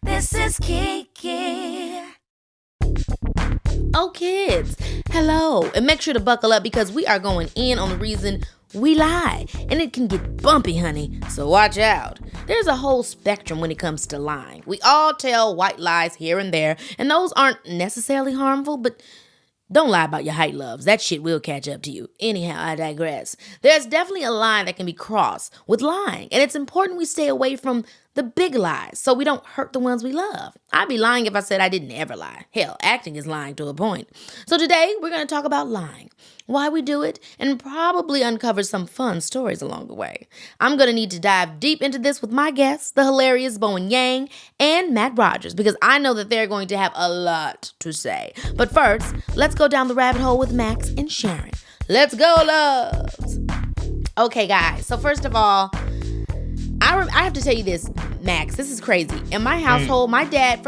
This is Keke. Oh, kids, hello. And make sure to buckle up because we are going in on the reason we lie. And it can get bumpy, honey, so watch out. There's a whole spectrum when it comes to lying. We all tell white lies here and there, and those aren't necessarily harmful, but don't lie about your height, loves. That shit will catch up to you. Anyhow, I digress. There's definitely a line that can be crossed with lying, and it's important we stay away from the big lies so we don't hurt the ones we love. I'd be lying if I said I didn't ever lie. Hell, acting is lying to a point. So today, we're going to talk about lying, why we do it, and probably uncover some fun stories along the way. I'm going to need to dive deep into this with my guests, the hilarious Bowen Yang and Matt Rogers, because I know that they're going to have a lot to say. But first, let's go down the rabbit hole with Max and Sharon. Let's go, loves! Okay, guys, so first of all, I have to tell you this, Max, this is crazy. In my household, my dad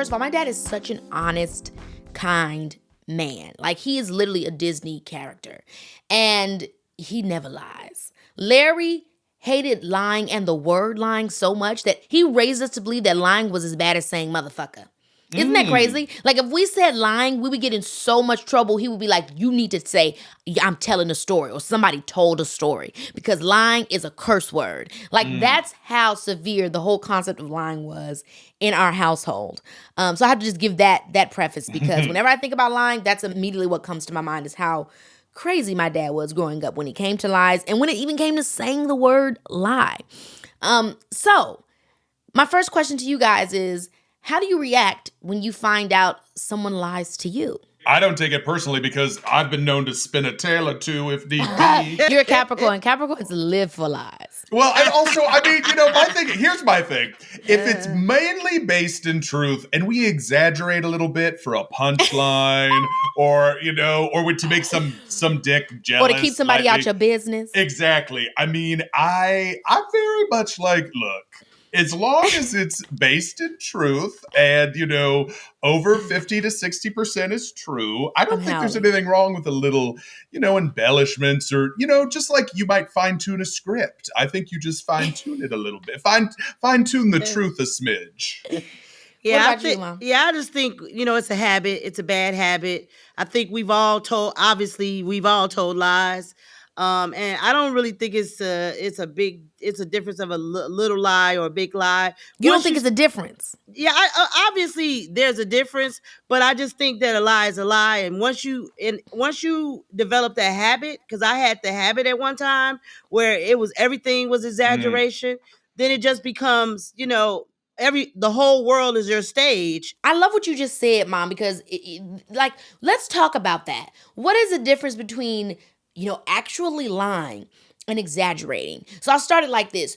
is such an honest, kind man. Like, he is literally a Disney character. And he never lies. Larry hated lying and the word lying so much that he raised us to believe that lying was as bad as saying motherfucker. Isn't that crazy? Like, if we said lying, we would get in so much trouble. He would be like, you need to say, I'm telling a story, or somebody told a story, because lying is a curse word. Like, that's how severe the whole concept of lying was in our household. So I have to just give that preface, because whenever I think about lying, that's immediately what comes to my mind is how crazy my dad was growing up when it came to lies, and when it even came to saying the word lie. So my first question to you guys is, how do you react when you find out someone lies to you? I don't take it personally because I've been known to spin a tale or two if need be. You're a Capricorn. Capricorns live for lies. Well, and also, here's my thing. If it's mainly based in truth and we exaggerate a little bit for a punchline or to make some dick jealous. Or to keep somebody out your business. Exactly. I mean, I'm very much like, look, as long as it's based in truth and, over 50 to 60% is true, I don't think there's anything wrong with a little, embellishments or, just like you might fine-tune a script. I think you just fine-tune it a little bit. Fine-tune the truth a smidge. Yeah, I just think, it's a habit. It's a bad habit. I think we've all told lies. And I don't really think it's a difference of a little lie or a big lie. You don't think it's a difference? Yeah, obviously there's a difference, but I just think that a lie is a lie. And once you develop that habit, because I had the habit at one time where everything was exaggeration, then it just becomes, the whole world is your stage. I love what you just said, Mom, because let's talk about that. What is the difference between actually lying and exaggerating? So I'll start it like this.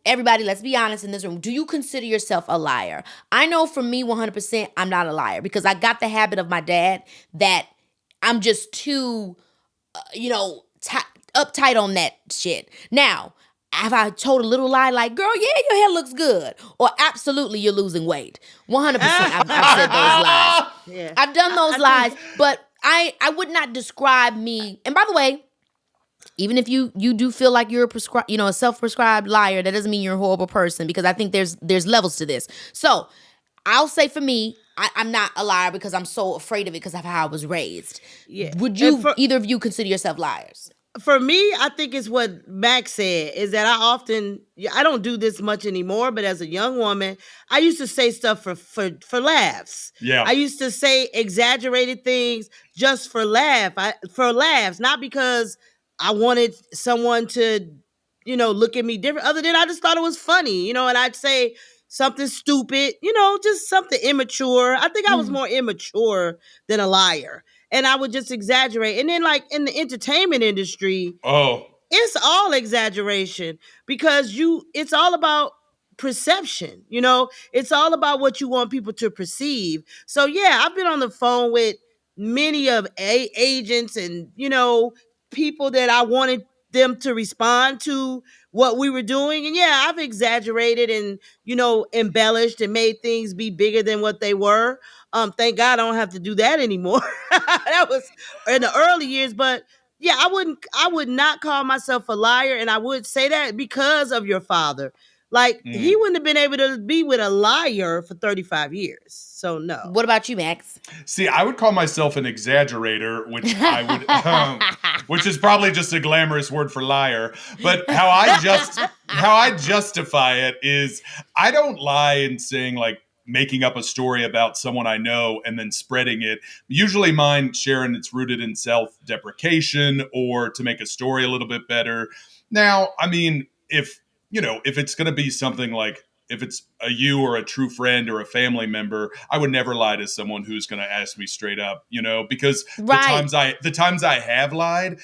Everybody, let's be honest in this room, do you consider yourself a liar? I know for me, 100%, I'm not a liar because I got the habit of my dad that I'm just too, uptight on that shit. Now, have I told a little lie like, girl, yeah, your hair looks good, or absolutely you're losing weight? 100% I've said those lies. Yeah. I've done those lies, but I would not describe me. And by the way, even if you do feel like you're a self-prescribed liar, that doesn't mean you're a horrible person, because I think there's levels to this. So I'll say for me, I'm not a liar because I'm so afraid of it because of how I was raised. Yeah. Would either of you consider yourself liars? For me, I think it's what Max said, is that I don't do this much anymore, but as a young woman, I used to say stuff for laughs. Yeah. I used to say exaggerated things just for laughs, not because I wanted someone to, look at me different, other than I just thought it was funny, and I'd say something stupid, just something immature. I think I was more immature than a liar. And I would just exaggerate. And then, like, in the entertainment industry, it's all exaggeration because it's all about perception. It's all about what you want people to perceive. So, yeah, I've been on the phone with many of agents and, people that I wanted them to respond to what we were doing. And yeah, I've exaggerated and, embellished and made things be bigger than what they were. Thank God I don't have to do that anymore. That was in the early years, but yeah, I would not call myself a liar, and I would say that because of your father. Like, he wouldn't have been able to be with a liar for 35 years. So, no. What about you, Max? See, I would call myself an exaggerator, which I would, which is probably just a glamorous word for liar. But how I justify it is, I don't lie in saying like making up a story about someone I know and then spreading it. Usually, mine, Sharon, it's rooted in self-deprecation or to make a story a little bit better. Now, I mean, if it's going to be something like, if it's a you or a true friend or a family member, I would never lie to someone who's going to ask me straight up, because the times I have lied,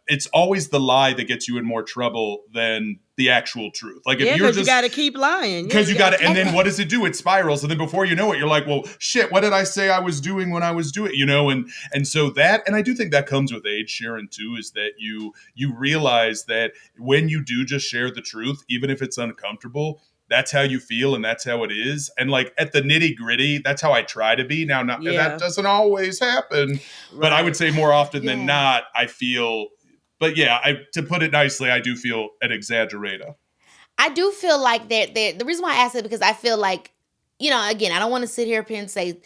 it's always the lie that gets you in more trouble than the actual truth. Like, if you're just, you got to keep lying. Because you got to, and then what does it do? It spirals. And then before you know it, you're like, well, shit, what did I say I was doing when I was doing, and so that, and I do think that comes with age, Sharon, too, is that you realize that when you do just share the truth, even if it's uncomfortable, that's how you feel and that's how it is. And like at the nitty gritty, that's how I try to be. Now, that doesn't always happen, but I would say more often than not, I feel, but to put it nicely, I do feel an exaggerator. I do feel like that. The reason why I ask it, because I feel like, again, I don't want to sit here and say,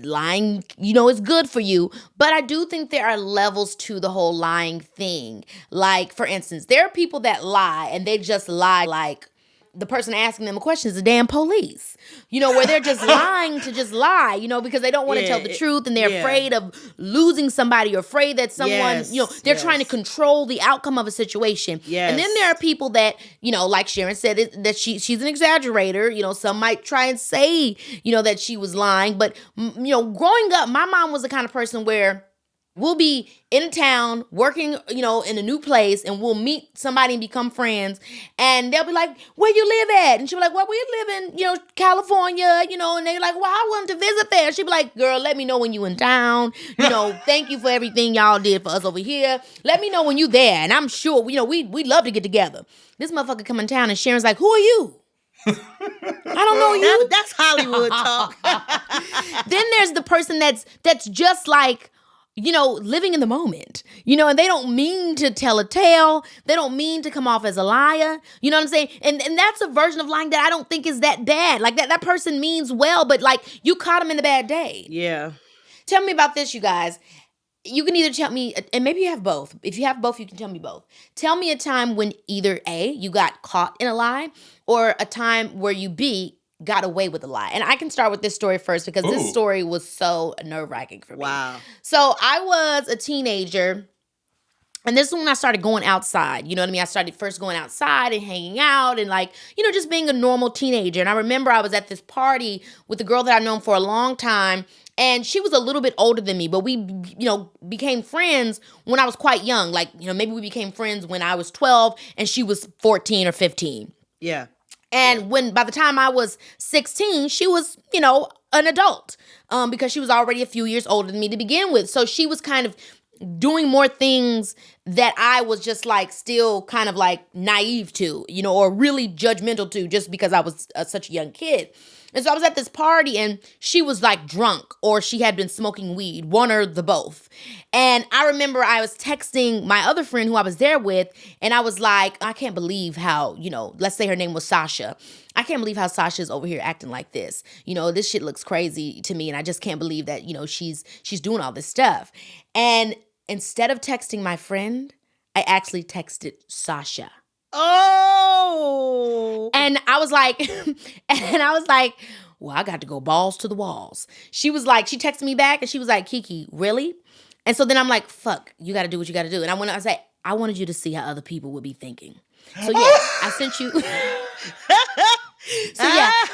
lying, is good for you. But I do think there are levels to the whole lying thing. Like, for instance, there are people that lie and they just lie like the person asking them a question is the damn police, where they're just lying to just lie, because they don't want to tell the truth and they're afraid of losing somebody or afraid that someone, they're trying to control the outcome of a situation. Yes. And then there are people that, like Sharon said, that she's an exaggerator. Some might try and say, that she was lying. But, growing up, my mom was the kind of person where we'll be in a town working, in a new place, and we'll meet somebody and become friends. And they'll be like, where you live at? And she'll be like, well, we live in, California, and they're like, well, I want to visit there. She'll be like, girl, let me know when you in town. Thank you for everything y'all did for us over here. Let me know when you there. And I'm sure, we'd love to get together. This motherfucker come in town and Sharon's like, who are you? I don't know you. That's Hollywood talk. Then there's the person that's just like, living in the moment, and they don't mean to tell a tale. They don't mean to come off as a liar. You know what I'm saying? And that's a version of lying that I don't think is that bad. Like that person means well, but like you caught them in a bad day. Yeah. Tell me about this, you guys. You can either tell me, and maybe you have both. If you have both, you can tell me both. Tell me a time when either A, you got caught in a lie, or a time where you B, got away with a lie. And I can start with this story first because this story was so nerve-wracking for me. Wow. So I was a teenager, and this is when I started going outside. You know what I mean? I started first going outside and hanging out and like, just being a normal teenager. And I remember I was at this party with a girl that I've known for a long time, and she was a little bit older than me, but we, became friends when I was quite young. Like, maybe we became friends when I was 12 and she was 14 or 15. Yeah. And by the time I was 16, she was, an adult, because she was already a few years older than me to begin with. So she was kind of doing more things that I was just like still kind of like naive to, or really judgmental to, just because I was such a young kid. And so I was at this party and she was like drunk, or she had been smoking weed, one or the both. And I remember I was texting my other friend who I was there with, and I was like, I can't believe how, let's say her name was Sasha. I can't believe how Sasha's over here acting like this. This shit looks crazy to me, and I just can't believe that, she's doing all this stuff. And instead of texting my friend, I actually texted Sasha. Oh. And I was like, well, I got to go balls to the walls. She was like, she texted me back and she was like, Keke, really? And so then I'm like, fuck, you got to do what you got to do. And I said, I wanted you to see how other people would be thinking. So yeah, I sent you.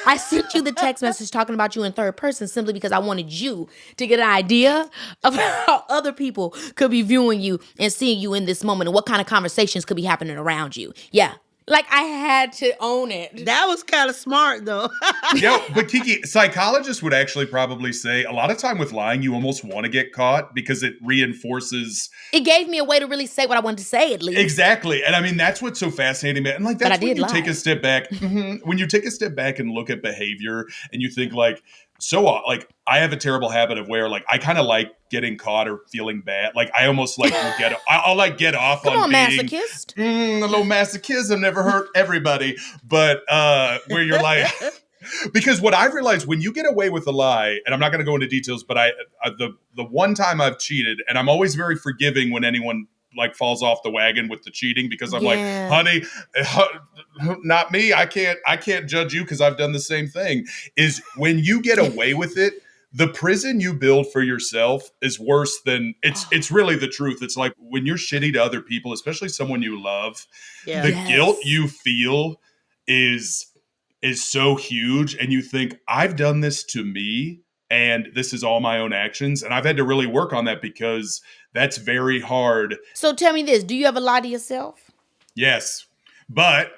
I sent you the text message talking about you in third person simply because I wanted you to get an idea of how other people could be viewing you and seeing you in this moment, and what kind of conversations could be happening around you. Yeah. Like, I had to own it. That was kind of smart, though. Yo, but Keke, psychologists would actually probably say a lot of time with lying, you almost want to get caught because it reinforces. It gave me a way to really say what I wanted to say, at least. Exactly. And I mean, that's what's so fascinating. And like, that's when you take a step back. When you take a step back and look at behavior and you think like, like I have a terrible habit of where like I kind of like getting caught or feeling bad. Like I almost like will I'll like get off Come on, being masochist. a little masochism never hurt everybody, but where you're like. Because what I've realized when you get away with a lie, and I'm not going to go into details, but the one time I've cheated, and I'm always very forgiving when anyone like falls off the wagon with the cheating, because I'm like, honey, not me. I can't judge you because I've done the same thing. Is when you get away with it, the prison you build for yourself is worse than it's really the truth. It's like when you're shitty to other people, especially someone you love, the guilt you feel is so huge, and you think, I've done this to me and this is all my own actions, and I've had to really work on that because that's very hard. So tell me this, do you ever lie to yourself? Yes, but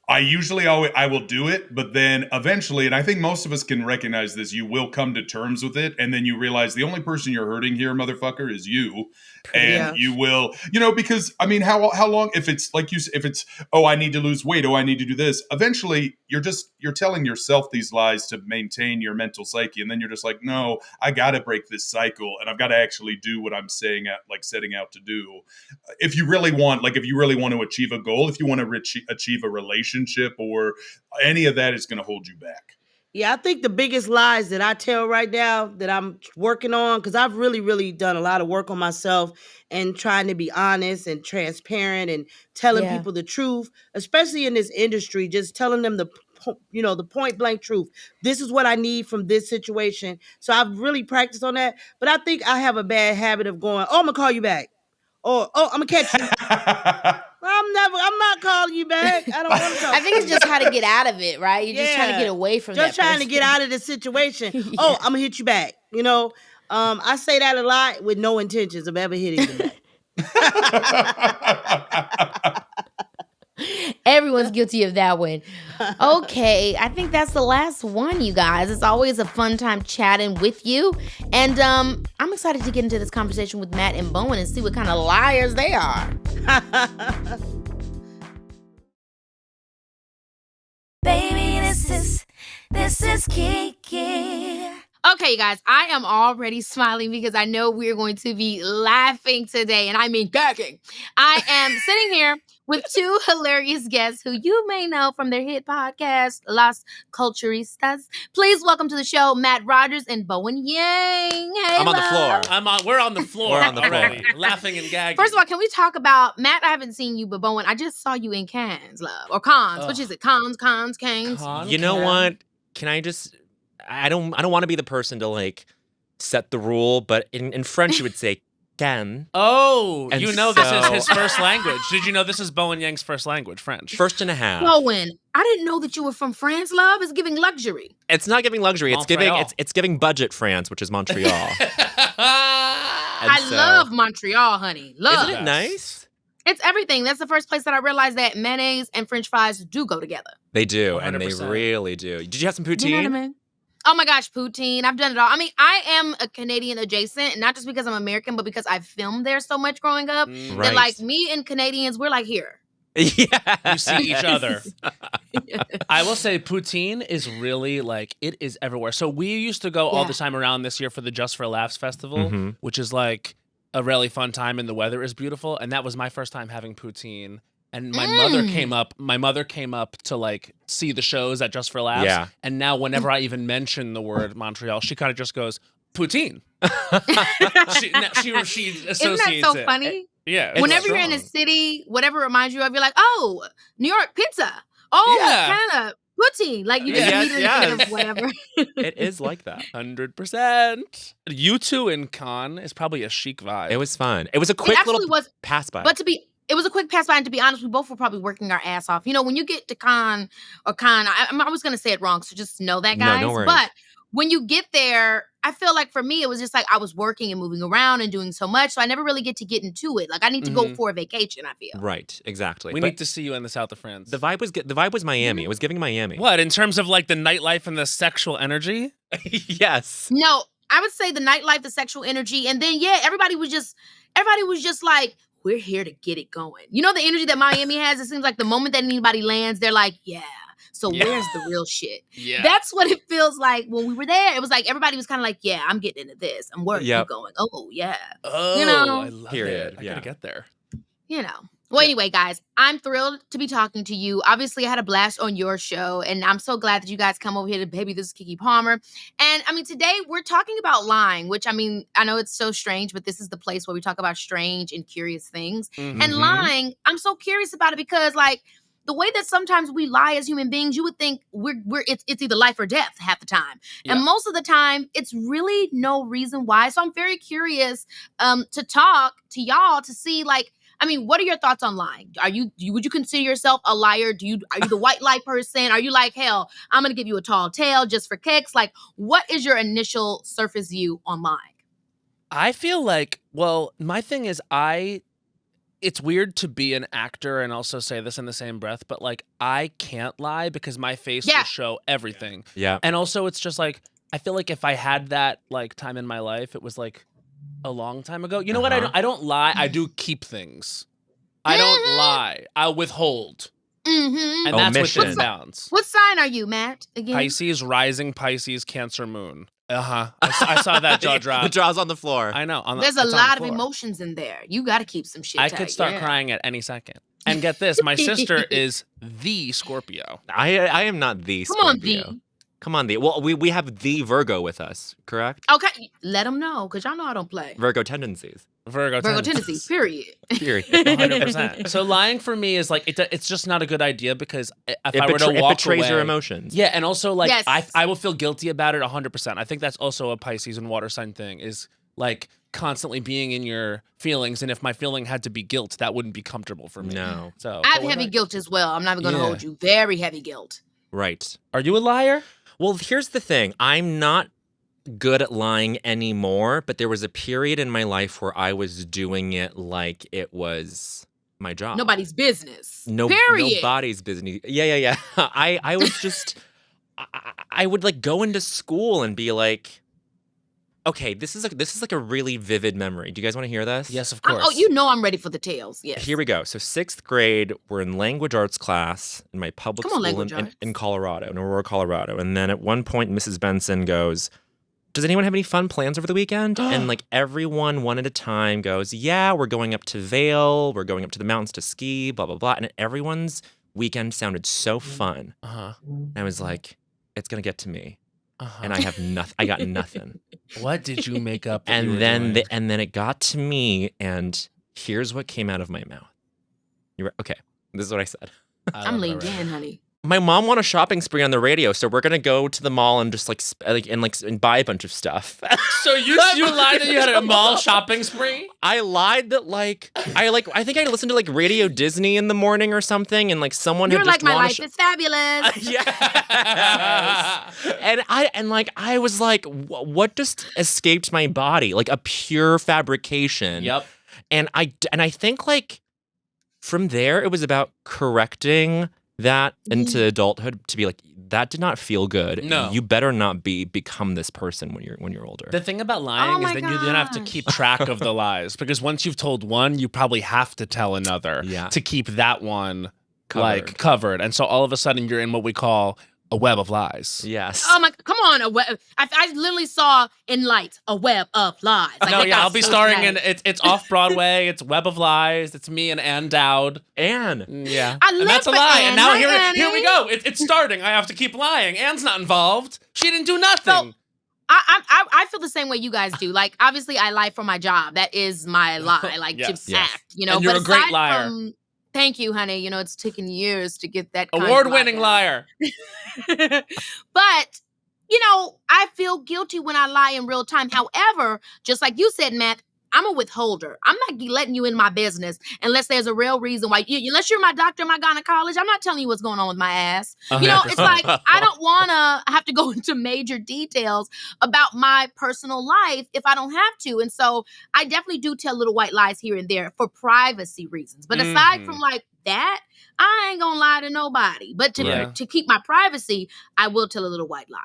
I usually I will do it, but then eventually, and I think most of us can recognize this, you will come to terms with it, and then you realize the only person you're hurting here, motherfucker, is you. And you will, because I mean, how long, if it's like if it's, oh, I need to lose weight, oh, I need to do this, eventually you're telling yourself these lies to maintain your mental psyche, and then you're just like, no, I gotta break this cycle, and I've got to actually do what I'm setting out to do. If you really want to achieve a goal, if you want to achieve a relationship or any of that, is going to hold you back. Yeah, I think the biggest lies that I tell right now that I'm working on, because I've really, really done a lot of work on myself and trying to be honest and transparent and telling people the truth, especially in this industry, just telling them the point blank truth. This is what I need from this situation. So I've really practiced on that. But I think I have a bad habit of going, oh, I'm gonna call you back. Or, oh, I'm gonna catch you. I'm not calling you back. I don't want to talk. I think it's just how to get out of it, right? You're just trying to get away from just trying to get out of the situation. Oh, I'm gonna hit you back. I say that a lot with no intentions of ever hitting you back. Everyone's guilty of that one. Okay, I think that's the last one, you guys. It's always a fun time chatting with you. And I'm excited to get into this conversation with Matt and Bowen and see what kind of liars they are. Baby, this is Keke. Okay, you guys, I am already smiling because I know we're going to be laughing today, and I mean gagging. I am sitting here with two hilarious guests who you may know from their hit podcast, Las Culturistas. Please welcome to the show, Matt Rogers and Bowen Yang. Hey, I'm on the floor. We're on the floor. We're on the floor. already, laughing and gagging. First of all, can we talk about, Matt, I haven't seen you, but Bowen, I just saw you in Cannes, love. Or Cannes. Which is it? Cannes, Cannes? You know what? Can I just... I don't want to be the person to like set the rule, but in French you would say can. Oh, and this is his first language. Did you know this is Bowen Yang's first language, French? First and a half. Bowen, I didn't know that you were from France, love. It's giving luxury. It's not giving luxury. It's giving budget France, which is Montreal. I love Montreal, honey. Love. Isn't it nice? It's everything. That's the first place that I realized that mayonnaise and French fries do go together. They do, 100%. And they really do. Did you have some poutine? You know what I mean? Oh my gosh, poutine. I've done it all. I mean, I am a Canadian adjacent, and not just because I'm American, but because I filmed there so much growing up. Right. That like me and Canadians, we're like here. Yeah. You see each other. I will say poutine is really like, it is everywhere. So we used to go all the time around this year for the Just for Laughs festival, which is like a really fun time and the weather is beautiful. And that was my first time having poutine. And my mother came up to like see the shows at Just for Laughs. Yeah. And now whenever I even mention the word Montreal, she kind of just goes, poutine. she associates Isn't that so funny? Yeah. Whenever you're in a city, whatever reminds you of, you're like, oh, New York pizza. Oh, Canada poutine. Like you just immediately think of whatever. It is like that. 100%. You two in Cannes is probably a chic vibe. It was fun. It was a quick little pass by. But it was a quick pass by, and to be honest, we both were probably working our ass off. You know, when you get to Cannes, I was going to say it wrong, so just know that, guys. No worries. But when you get there, I feel like for me, it was just like I was working and moving around and doing so much, so I never really get into it. Like I need to go for a vacation, I feel. Right, exactly. We need to see you in the south of France. The vibe was Miami. It was giving Miami. What, in terms of like the nightlife and the sexual energy? Yes. No, I would say the nightlife, the sexual energy, and then everybody was just like, we're here to get it going. You know the energy that Miami has? It seems like the moment that anybody lands, they're like, yeah, So where's the real shit? Yeah. That's what it feels like when we were there. It was like everybody was kind of like, yeah, I'm getting into this. And where are you going? Oh, yeah. Oh, You know? I love Period, it. I yeah. gotta get there. You know. Well, anyway, guys, I'm thrilled to be talking to you. Obviously, I had a blast on your show, and I'm so glad that you guys come over here to Baby, This is Keke Palmer. And, I mean, today we're talking about lying, which, I mean, I know it's so strange, but this is the place where we talk about strange and curious things. Mhm. And lying, I'm so curious about it because, like, the way that sometimes we lie as human beings, you would think it's either life or death half the time. Yeah. And most of the time, it's really no reason why. So I'm very curious to talk to y'all to see, like, I mean, what are your thoughts on lying? Would you consider yourself a liar? Are you the white lie person? Are you like, hell, I'm gonna give you a tall tale just for kicks? Like, what is your initial surface view on lying? I feel like, well, my thing is it's weird to be an actor and also say this in the same breath, but like I can't lie because my face will show everything. Yeah. And also it's just like, I feel like if I had that like time in my life, it was like a long time ago. You know what? I don't lie. I do keep things. I don't lie. I'll withhold. Mm-hmm. And that's Omission. within bounds. What sign are you, Matt? Again? Pisces, rising Pisces, Cancer moon. I saw that jaw drop. The jaw's on the floor. I know. There's a lot of emotions in there. You got to keep some shit I tight. could start crying at any second. And get this, my sister is the Scorpio. I am not the Scorpio. Come on, the. Well, we have the Virgo with us, correct? Okay, let them know, because y'all know I don't play. Virgo tendencies. Virgo tendencies, period. Period. 100%. So lying for me is like, it's just not a good idea because if I were to walk it betrays away, your emotions. Yeah, and also like, Yes. I will feel guilty about it 100%. I think that's also a Pisces and water sign thing is like constantly being in your feelings. And if my feeling had to be guilt, that wouldn't be comfortable for me. No. So I have heavy guilt as well. I'm not even going to hold you. Very heavy guilt. Right. Are you a liar? Well, here's the thing. I'm not good at lying anymore, but there was a period in my life where I was doing it like it was my job. Nobody's business. Period. Nobody's business. Yeah. I was just, I would like go into school and be like, okay, this is like a really vivid memory. Do you guys want to hear this? Yes, of course. Oh, you know I'm ready for the tales. Yes. Here we go. So 6th grade, we're in language arts class in my public school in Colorado, in Aurora, Colorado. And then at one point, Mrs. Benson goes, does anyone have any fun plans over the weekend? And like everyone one at a time goes, yeah, we're going up to Vail. We're going up to the mountains to ski, blah, blah, blah. And everyone's weekend sounded so fun. And I was like, it's going to get to me. And I have nothing. I got nothing. What did you make up? And then it got to me, and here's what came out of my mouth. Okay, this is what I said. I'm leaned in, honey. My mom won a shopping spree on the radio, so we're gonna go to the mall and just and buy a bunch of stuff. So you lied that you had a mall shopping spree? I lied that I think I listened to like Radio Disney in the morning or something, and like someone You're had like, just my launched. life is fabulous. Yes. and I was like, what just escaped my body? Like a pure fabrication. Yep. And I think like from there it was about correcting that into adulthood to be like, that did not feel good. No. You better not become this person when you're older. The thing about lying is that you then have to keep track of the lies because once you've told one, you probably have to tell another to keep that one covered. And so all of a sudden you're in what we call a web of lies. Yes. Oh my, come on, a web. I literally saw in Lights a web of lies. Like, No, yeah, I'll be so starring dramatic. it's off Broadway. It's Web of Lies. It's me and Ann Dowd. Anne. Yeah, I and live that's a for lie. Ann. And now Hi, here we go. It's starting. I have to keep lying. Ann's not involved. She didn't do nothing. So, I feel the same way you guys do. Like, obviously, I lie for my job. That is my lie. Like, Yes. to act, you know. And you're but a great aside liar. Thank you, honey. You know, it's taken years to get that kind of Award-winning lie liar. down. But, you know, I feel guilty when I lie in real time. However, just like you said, Matt, I'm a withholder. I'm not letting you in my business unless there's a real reason why. Unless you're my doctor, my gynecologist, I'm not telling you what's going on with my ass. You know, it's like I don't want to have to go into major details about my personal life if I don't have to. And so I definitely do tell little white lies here and there for privacy reasons. But aside from like that, I ain't gonna lie to nobody. But to keep my privacy, I will tell a little white lie.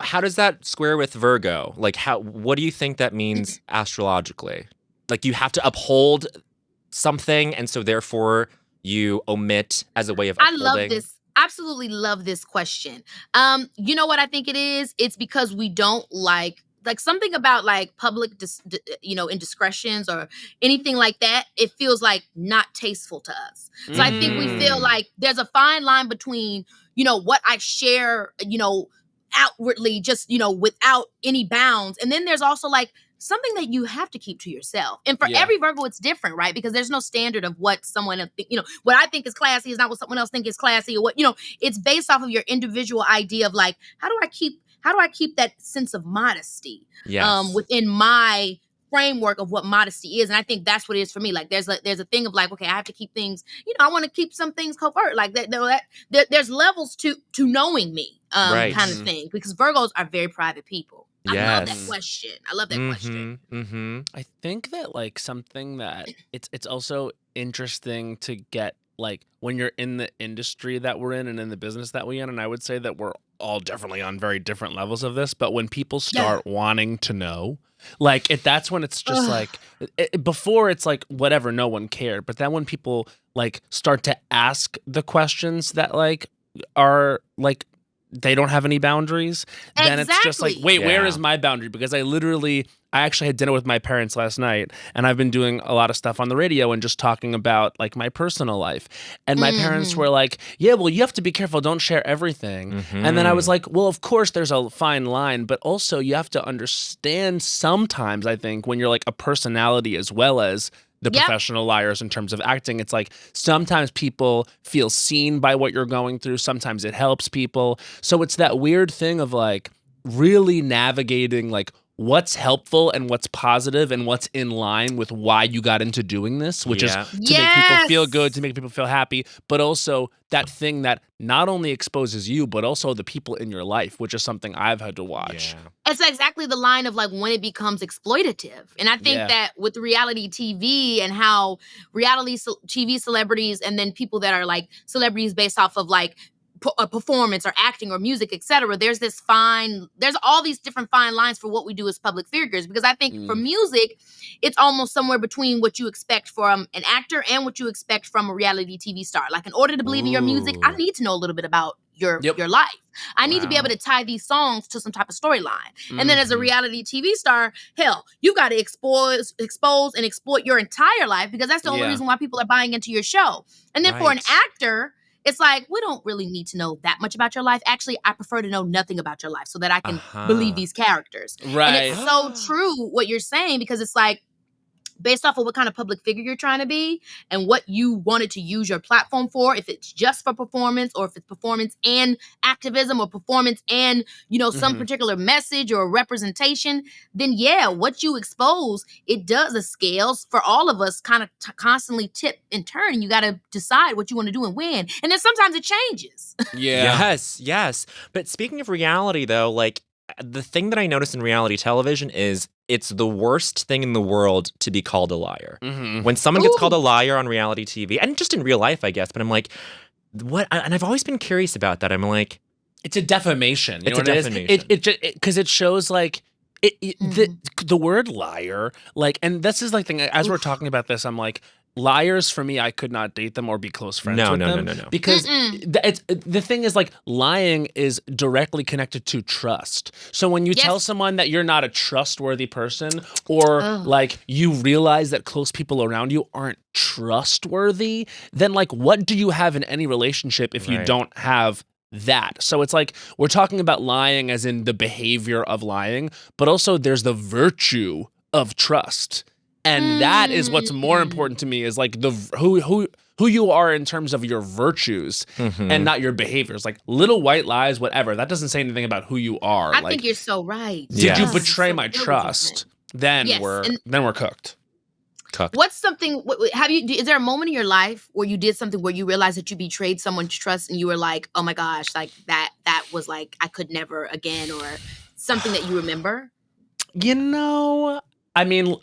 How does that square with Virgo? Like, what do you think that means astrologically? Like, you have to uphold something, and so therefore you omit as a way of upholding. I love this. absolutely love this question. You know what I think it is? It's because we don't like something about like public indiscretions or anything like that. It feels like not tasteful to us. So I think we feel like there's a fine line between, what I share, outwardly, just, without any bounds. And then there's also like something that you have to keep to yourself. And for every Virgo, it's different, right? Because there's no standard of what someone, what I think is classy is not what someone else think is classy, or what, it's based off of your individual idea of like, how do I keep that sense of modesty within my framework of what modesty is. And I think that's what it is for me. Like there's a thing of like, okay, I have to keep things, I want to keep some things covert. Like there's levels to knowing me, kind of thing, because Virgos are very private people. I love that question. I love that question. Mm-hmm. I think that like something that it's also interesting to get like when you're in the industry that we're in and in the business that we're in, and I would say that we're all definitely on very different levels of this, but when people start wanting to know, like that's when it's just like before it's like whatever, no one cared, but then when people like start to ask the questions that like are like they don't have any boundaries, then it's just like, wait, where is my boundary? Because I actually had dinner with my parents last night, and I've been doing a lot of stuff on the radio and just talking about like my personal life. And my parents were like, yeah, well, you have to be careful. Don't share everything. And then I was like, well, of course there's a fine line, but also you have to understand sometimes, I think, when you're like a personality as well as the professional liars in terms of acting, it's like sometimes people feel seen by what you're going through. Sometimes it helps people. So it's that weird thing of like really navigating like what's helpful and what's positive and what's in line with why you got into doing this, which is to make people feel good, to make people feel happy, but also that thing that not only exposes you, but also the people in your life, which is something I've had to watch. It's exactly the line of like when it becomes exploitative. And I think that with reality TV and how reality TV celebrities and then people that are like celebrities based off of like a performance or acting or music, etc. There's all these different fine lines for what we do as public figures. Because I think for music, it's almost somewhere between what you expect from an actor and what you expect from a reality TV star. Like in order to believe in your music, I need to know a little bit about your life. I need to be able to tie these songs to some type of storyline. And then as a reality TV star, hell, you got to expose and exploit your entire life, because that's the only reason why people are buying into your show. And then for an actor, it's like, we don't really need to know that much about your life. Actually, I prefer to know nothing about your life so that I can believe these characters. Right. And it's so true what you're saying, because it's like, based off of what kind of public figure you're trying to be and what you wanted to use your platform for, if it's just for performance or if it's performance and activism or performance and, some particular message or representation, then what you expose, it does the scales for all of us kind of constantly tip and turn. And you got to decide what you want to do and when. And then sometimes it changes. Yes. But speaking of reality, though, like, the thing that I notice in reality television is it's the worst thing in the world to be called a liar. When someone gets called a liar on reality TV, and just in real life, I guess, but I'm like, what? And I've always been curious about that. I'm like, it's a defamation. It's a defamation. Because it shows like the word liar, like, and this is like thing. As we're talking about this, I'm like, liars for me, I could not date them or be close friends with them. No. Because the thing is, like, lying is directly connected to trust. So when you tell someone that you're not a trustworthy person, or like you realize that close people around you aren't trustworthy, then like what do you have in any relationship if you don't have that? So it's like we're talking about lying as in the behavior of lying, but also there's the virtue of trust. And that is what's more important to me, is like the who you are in terms of your virtues and not your behaviors. Like little white lies, whatever. That doesn't say anything about who you are. I think you're so right. Did you betray my trust? Then we're cooked. What's something? Is there a moment in your life where you did something where you realized that you betrayed someone's trust and you were like, oh my gosh, like that was like I could never again, or something that you remember? I mean.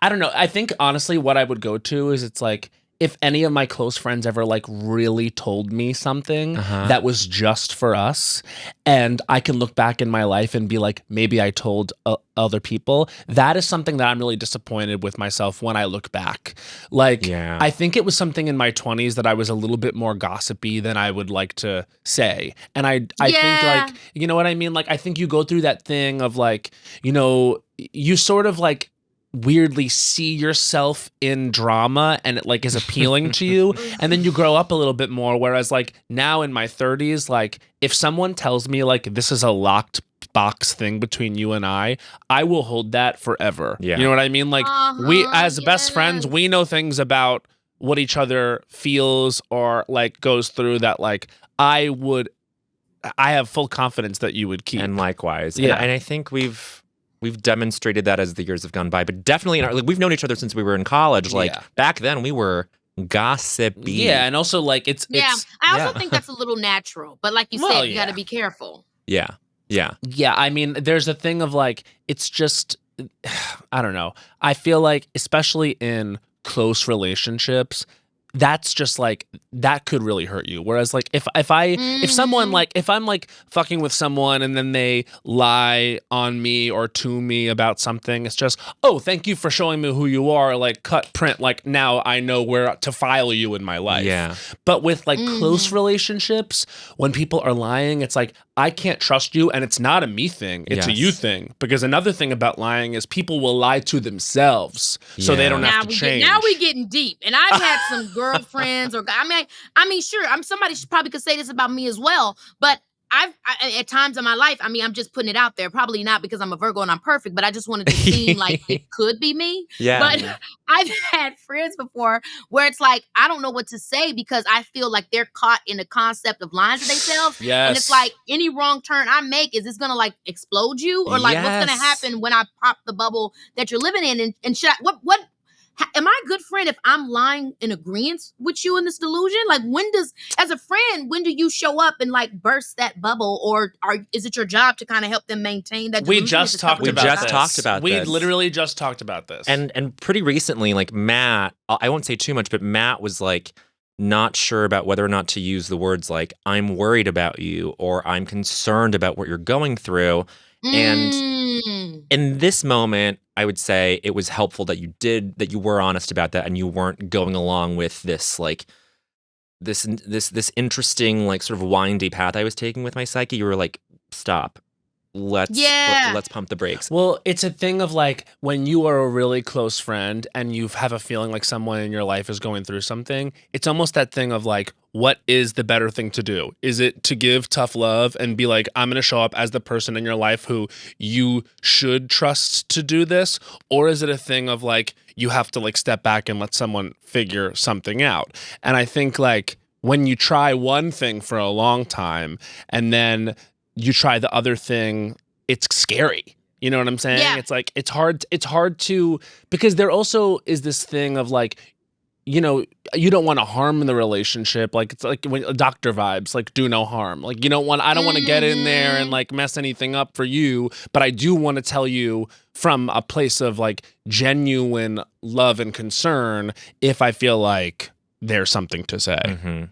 I don't know. I think honestly what I would go to is it's like if any of my close friends ever like really told me something that was just for us, and I can look back in my life and be like, maybe I told other people, that is something that I'm really disappointed with myself when I look back. Like, I think it was something in my 20s that I was a little bit more gossipy than I would like to say. And I think like, you know what I mean? Like, I think you go through that thing of like, you know, you sort of like weirdly see yourself in drama and it like is appealing to you, and then you grow up a little bit more, whereas like now in my 30s, like if someone tells me like this is a locked box thing between you and I will hold that forever. You know what I mean? Like we as best friends, we know things about what each other feels or like goes through that like I have full confidence that you would keep. And likewise. And I think we've demonstrated that as the years have gone by, but definitely like, we've known each other since we were in college. Like back then we were gossipy. Yeah, and also like it's I also think that's a little natural, but like you said, you got to be careful. Yeah. I mean, there's a thing of like, it's just, I don't know. I feel like, especially in close relationships, that's just like, that could really hurt you. Whereas like if someone like, if I'm like fucking with someone and then they lie on me or to me about something, it's just, oh, thank you for showing me who you are. Like cut print. Like now I know where to file you in my life. Yeah. But with like close relationships, when people are lying, it's like, I can't trust you, and it's not a me thing, it's a you thing. Because another thing about lying is people will lie to themselves, so they don't have to change. Now we getting deep, and I've had some girlfriends, or I mean, sure, somebody probably could say this about me as well, but I at times in my life, I mean, I'm just putting it out there. Probably not because I'm a Virgo and I'm perfect, but I just wanted to seem like it could be me. Yeah. But I've had friends before where it's like, I don't know what to say because I feel like they're caught in the concept of lying to themselves. Yes. And it's like any wrong turn I make, is this going to like explode you? Or like what's going to happen when I pop the bubble that you're living in? And should I, what am I a good friend if I'm lying in agreement with you in this delusion? Like as a friend, when do you show up and like burst that bubble, or is it your job to kind of help them maintain that delusion? We just talked about this. We literally just talked about this. And pretty recently, like Matt, I won't say too much, but Matt was like not sure about whether or not to use the words like, I'm worried about you, or I'm concerned about what you're going through. And in this moment, I would say it was helpful that you were honest about that, and you weren't going along with this like this interesting like sort of windy path I was taking with my psyche. You were like, stop. Let's pump the brakes. Well, it's a thing of like when you are a really close friend and you have a feeling like someone in your life is going through something, it's almost that thing of like, what is the better thing to do? Is it to give tough love and be like, I'm going to show up as the person in your life who you should trust to do this? Or is it a thing of like, you have to like step back and let someone figure something out? And I think like when you try one thing for a long time and then you try the other thing, it's scary. You know what I'm saying? Yeah. It's like, it's hard to, because there also is this thing of like, you know, you don't want to harm the relationship. Like, it's like when doctor vibes, like do no harm. Like I don't want to get in there and like mess anything up for you, but I do want to tell you from a place of like genuine love and concern if I feel like there's something to say. Mm-hmm.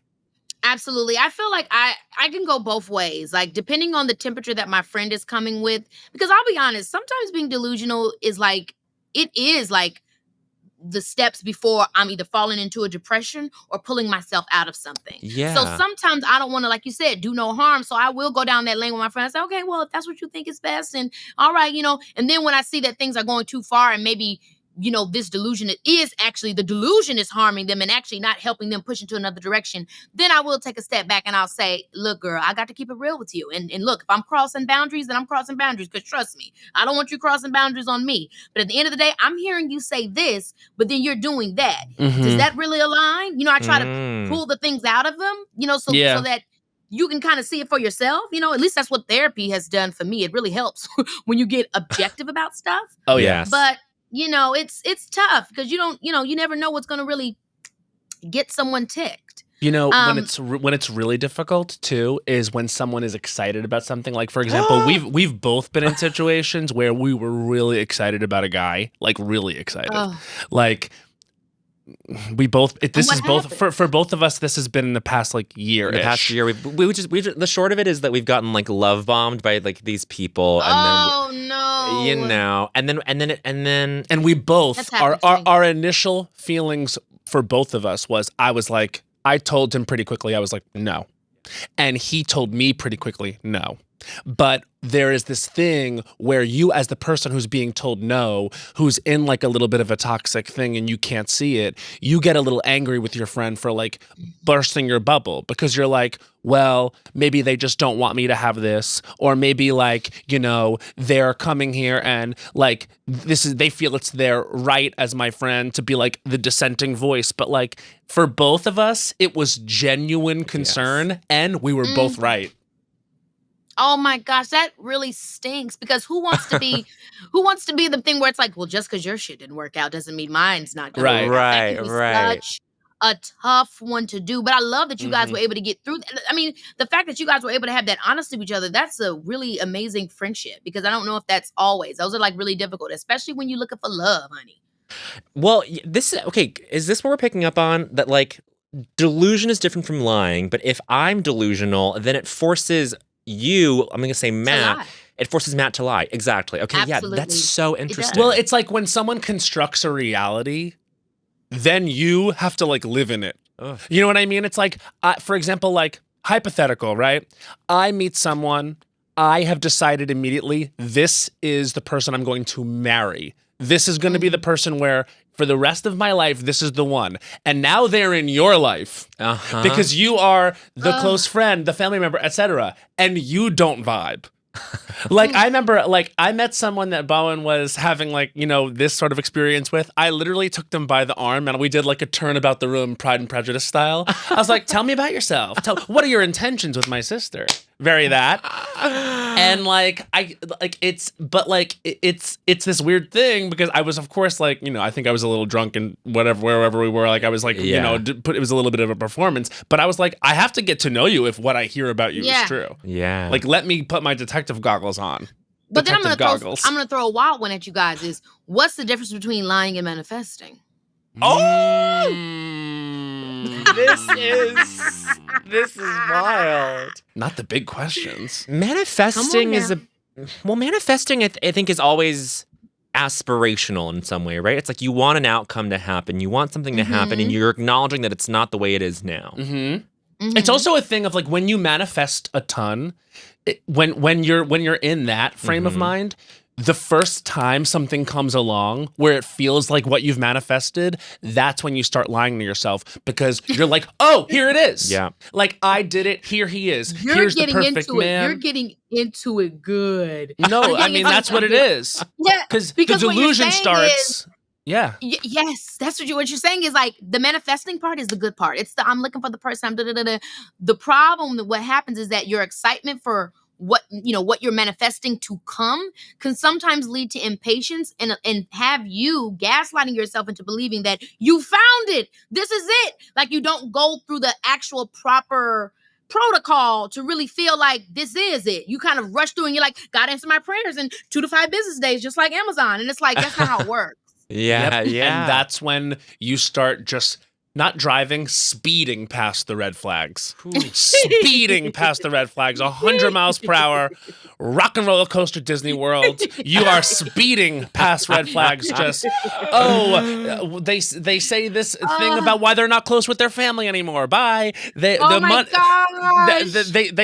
Absolutely. I feel like I can go both ways, like depending on the temperature that my friend is coming with. Because I'll be honest, sometimes being delusional is like, it is like the steps before I'm either falling into a depression or pulling myself out of something. Yeah. So sometimes I don't want to, like you said, do no harm. So I will go down that lane with my friend and say, okay, well, if that's what you think is best, and all right, you know, and then when I see that things are going too far and maybe, you know, this delusion is actually, the delusion is harming them and actually not helping them push into another direction, then I will take a step back and I'll say, look, girl, I got to keep it real with you. And look, if I'm crossing boundaries, then I'm crossing boundaries, because trust me, I don't want you crossing boundaries on me. But at the end of the day, I'm hearing you say this, but then you're doing that. Mm-hmm. Does that really align? You know, I try to pull the things out of them, you know, so that you can kind of see it for yourself. You know, at least that's what therapy has done for me. It really helps when you get objective about stuff. Oh, yes. But you know, it's tough because you never know what's going to really get someone ticked. You know, when it's really difficult too is when someone is excited about something. Like, for example, we've both been in situations where we were really excited about a guy, like really excited. Like We both. This what is both happened? for both of us. This has been in the past like year. In the past year, we just the short of it is that we've gotten like love bombed by like these people, and no. you know, and we both That's happened to me. our initial feelings for both of us was I told him pretty quickly I was like no, and he told me pretty quickly no. But there is this thing where you, as the person who's being told no, who's in like a little bit of a toxic thing and you can't see it, you get a little angry with your friend for like bursting your bubble because you're like, well, maybe they just don't want me to have this, or maybe like, you know, they're coming here and like they feel it's their right as my friend to be like the dissenting voice. But like for both of us, it was genuine concern and we were both right. Oh my gosh, that really stinks because who wants to be the thing where it's like, well, just because your shit didn't work out doesn't mean mine's not gonna work out. That can be such a tough one to do. But I love that you guys were able to get through that. I mean, the fact that you guys were able to have that honesty with each other, that's a really amazing friendship because I don't know if that's always. Those are like really difficult, especially when you're looking for love, honey. Well, is this what we're picking up on? That like delusion is different from lying, but if I'm delusional, then it forces you, I'm going to say Matt, it forces Matt to lie. Exactly. Okay, Absolutely. Yeah, that's so interesting. Well, it's like when someone constructs a reality, then you have to like live in it. Ugh. You know what I mean? It's like, for example, like hypothetical, right? I meet someone, I have decided immediately, this is the person I'm going to marry. This is going to be the person where for the rest of my life, this is the one. And now they're in your life because you are the close friend, the family member, etc. And you don't vibe. Like I remember, like I met someone that Bowen was having like, you know, this sort of experience with. I literally took them by the arm and we did like a turn about the room, Pride and Prejudice style. I was like, tell me about yourself. What are your intentions with my sister? Very that. And it's this weird thing because I was, of course, like, you know, I think I was a little drunk and wherever we were, like I was like, you know, it was a little bit of a performance, but I was like, I have to get to know you if what I hear about you is true. Yeah. Like, let me put my detective goggles on. But then I'm Detective gonna throw a wild one at you guys. Is what's the difference between lying and manifesting? Oh, this is wild. Not the big questions. Manifesting manifesting I think is always aspirational in some way, right? It's like you want an outcome to happen, you want something to happen, and you're acknowledging that it's not the way it is now. It's also a thing of like when you manifest a ton, when you're in that frame of mind, the first time something comes along where it feels like what you've manifested, that's when you start lying to yourself because you're like, oh, here it is. Yeah. Like I did it. Here he is. Here's the perfect man. You're getting into it good. No, I mean, that's what it is. Yeah. Because the what you're delusion saying starts. Yes, that's what you're saying is like the manifesting part is the good part. It's the I'm looking for the person. The problem that what happens is that your excitement for what you're manifesting to come can sometimes lead to impatience and have you gaslighting yourself into believing that you found it. This is it. Like you don't go through the actual proper protocol to really feel like this is it. You kind of rush through and you're like, God answer my prayers in 2 to 5 business days, just like Amazon. And it's like, that's not how it works. Yeah. And that's when you start just not driving, speeding past the red flags. Speeding past the red flags, 100 miles per hour, rock and roller coaster Disney World. You are speeding past red flags. Just they say this thing about why they're not close with their family anymore. Bye. They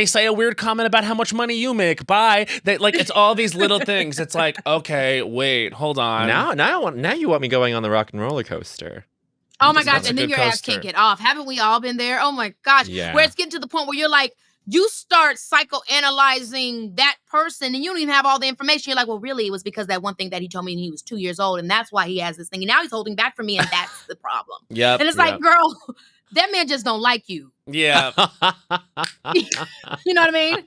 say a weird comment about how much money you make. Bye. It's all these little things. It's like, okay, wait, hold on. Now you want me going on the rock and roller coaster. Oh my gosh, and then your ass can't get off. Haven't we all been there? Oh my gosh. Yeah. Where it's getting to the point where you're like, you start psychoanalyzing that person and you don't even have all the information. You're like, well, really, it was because that one thing that he told me when he was 2 years old, and that's why he has this thing. And now he's holding back from me, and that's the problem. Yep. And it's like, girl, that man just don't like you. Yeah. You know what I mean?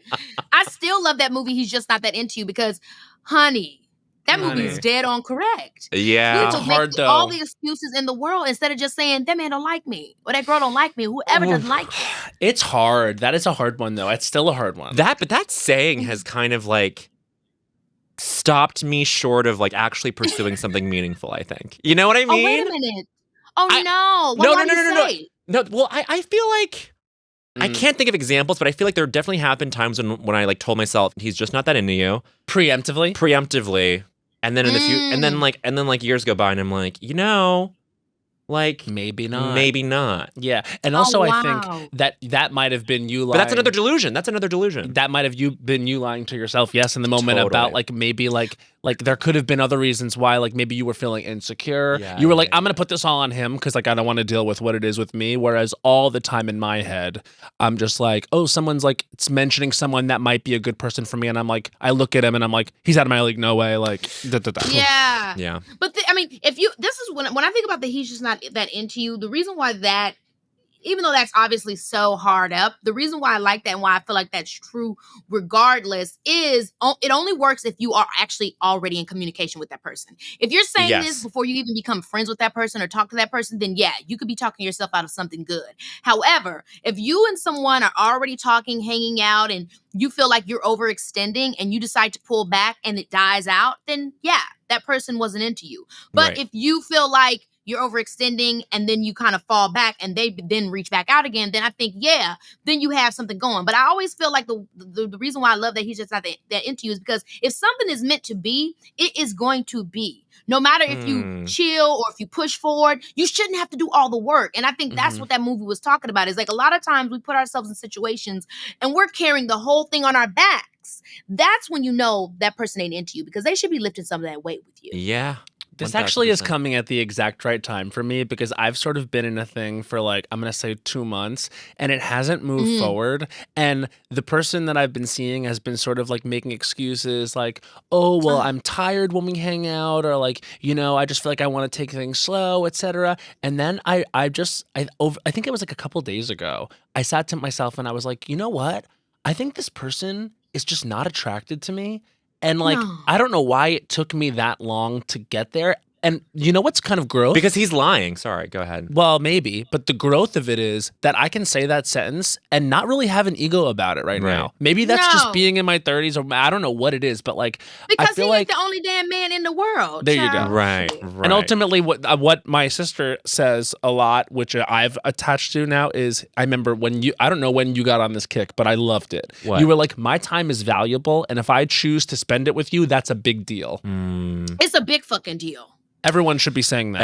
I still love that movie. He's just not that into you because, honey, that movie is dead on correct. Yeah. You just make all the excuses in the world instead of just saying, that man don't like me. Or that girl don't like me. Whoever doesn't like me. It's hard. That is a hard one, though. It's still a hard one. But that saying has kind of like stopped me short of like actually pursuing something meaningful, I think. You know what I mean? Oh, wait a minute. Oh no! What did he say? No. Well, I feel like I can't think of examples, but I feel like there definitely have been times when I like told myself he's just not that into you preemptively, and then in the and then like years go by, and I'm like, like maybe not. Yeah, and also I think that might have been you lying. But that's another delusion. That might have been you lying to yourself. Yes, in the moment about like maybe like there could have been other reasons why, like maybe you were feeling insecure. Yeah, you were like, I'm gonna put this all on him because like I don't want to deal with what it is with me. Whereas all the time in my head, I'm just like, oh, someone's like it's mentioning someone that might be a good person for me, and I'm like, I look at him and I'm like, he's out of my league, no way, like. Yeah. But I mean, this is when I think about that, he's just not that into you. The reason why that. Even though that's obviously so hard up, the reason why I like that and why I feel like that's true regardless is it only works if you are actually already in communication with that person. If you're saying this before you even become friends with that person or talk to that person, then yeah, you could be talking yourself out of something good. However, if you and someone are already talking, hanging out, and you feel like you're overextending and you decide to pull back and it dies out, then yeah, that person wasn't into you. But if you feel like you're overextending and then you kind of fall back and they then reach back out again, then I think, yeah, then you have something going. But I always feel like the reason why I love that he's just not that into you is because if something is meant to be, it is going to be. No matter if you chill or if you push forward, you shouldn't have to do all the work. And I think that's what that movie was talking about. Is like a lot of times we put ourselves in situations and we're carrying the whole thing on our backs. That's when you know that person ain't into you because they should be lifting some of that weight with you. Yeah. This actually is coming at the exact right time for me because I've sort of been in a thing for like, I'm going to say 2 months and it hasn't moved forward. And the person that I've been seeing has been sort of like making excuses like, oh, well, I'm tired when we hang out or like, I just feel like I want to take things slow, etc. And then I think it was like a couple days ago, I sat to myself and I was like, you know what? I think this person is just not attracted to me. And like, I don't know why it took me that long to get there. And you know what's kind of growth? Because he's lying. Sorry, go ahead. Well, maybe. But the growth of it is that I can say that sentence and not really have an ego about it right now. Maybe that's just being in my 30s or I don't know what it is. But like, because I feel he like ain't the only damn man in the world. There you go. Right. And ultimately what my sister says a lot, which I've attached to now is I remember I don't know when you got on this kick, but I loved it. What? You were like, my time is valuable. And if I choose to spend it with you, that's a big deal. It's a big fucking deal. Everyone should be saying that.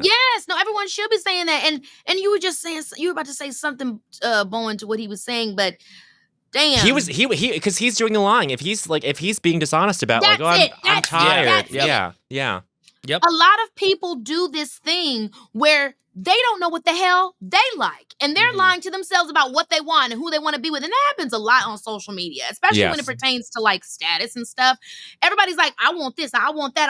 Yes, no, everyone should be saying that. And you were just saying you were about to say something, Bowen, to what he was saying, but damn, he because he's doing the lying. If he's being dishonest about I'm tired. Yeah. Yep. A lot of people do this thing where they don't know what the hell they like. And they're lying to themselves about what they want and who they want to be with. And that happens a lot on social media, especially when it pertains to like status and stuff. Everybody's like, I want this, I want that,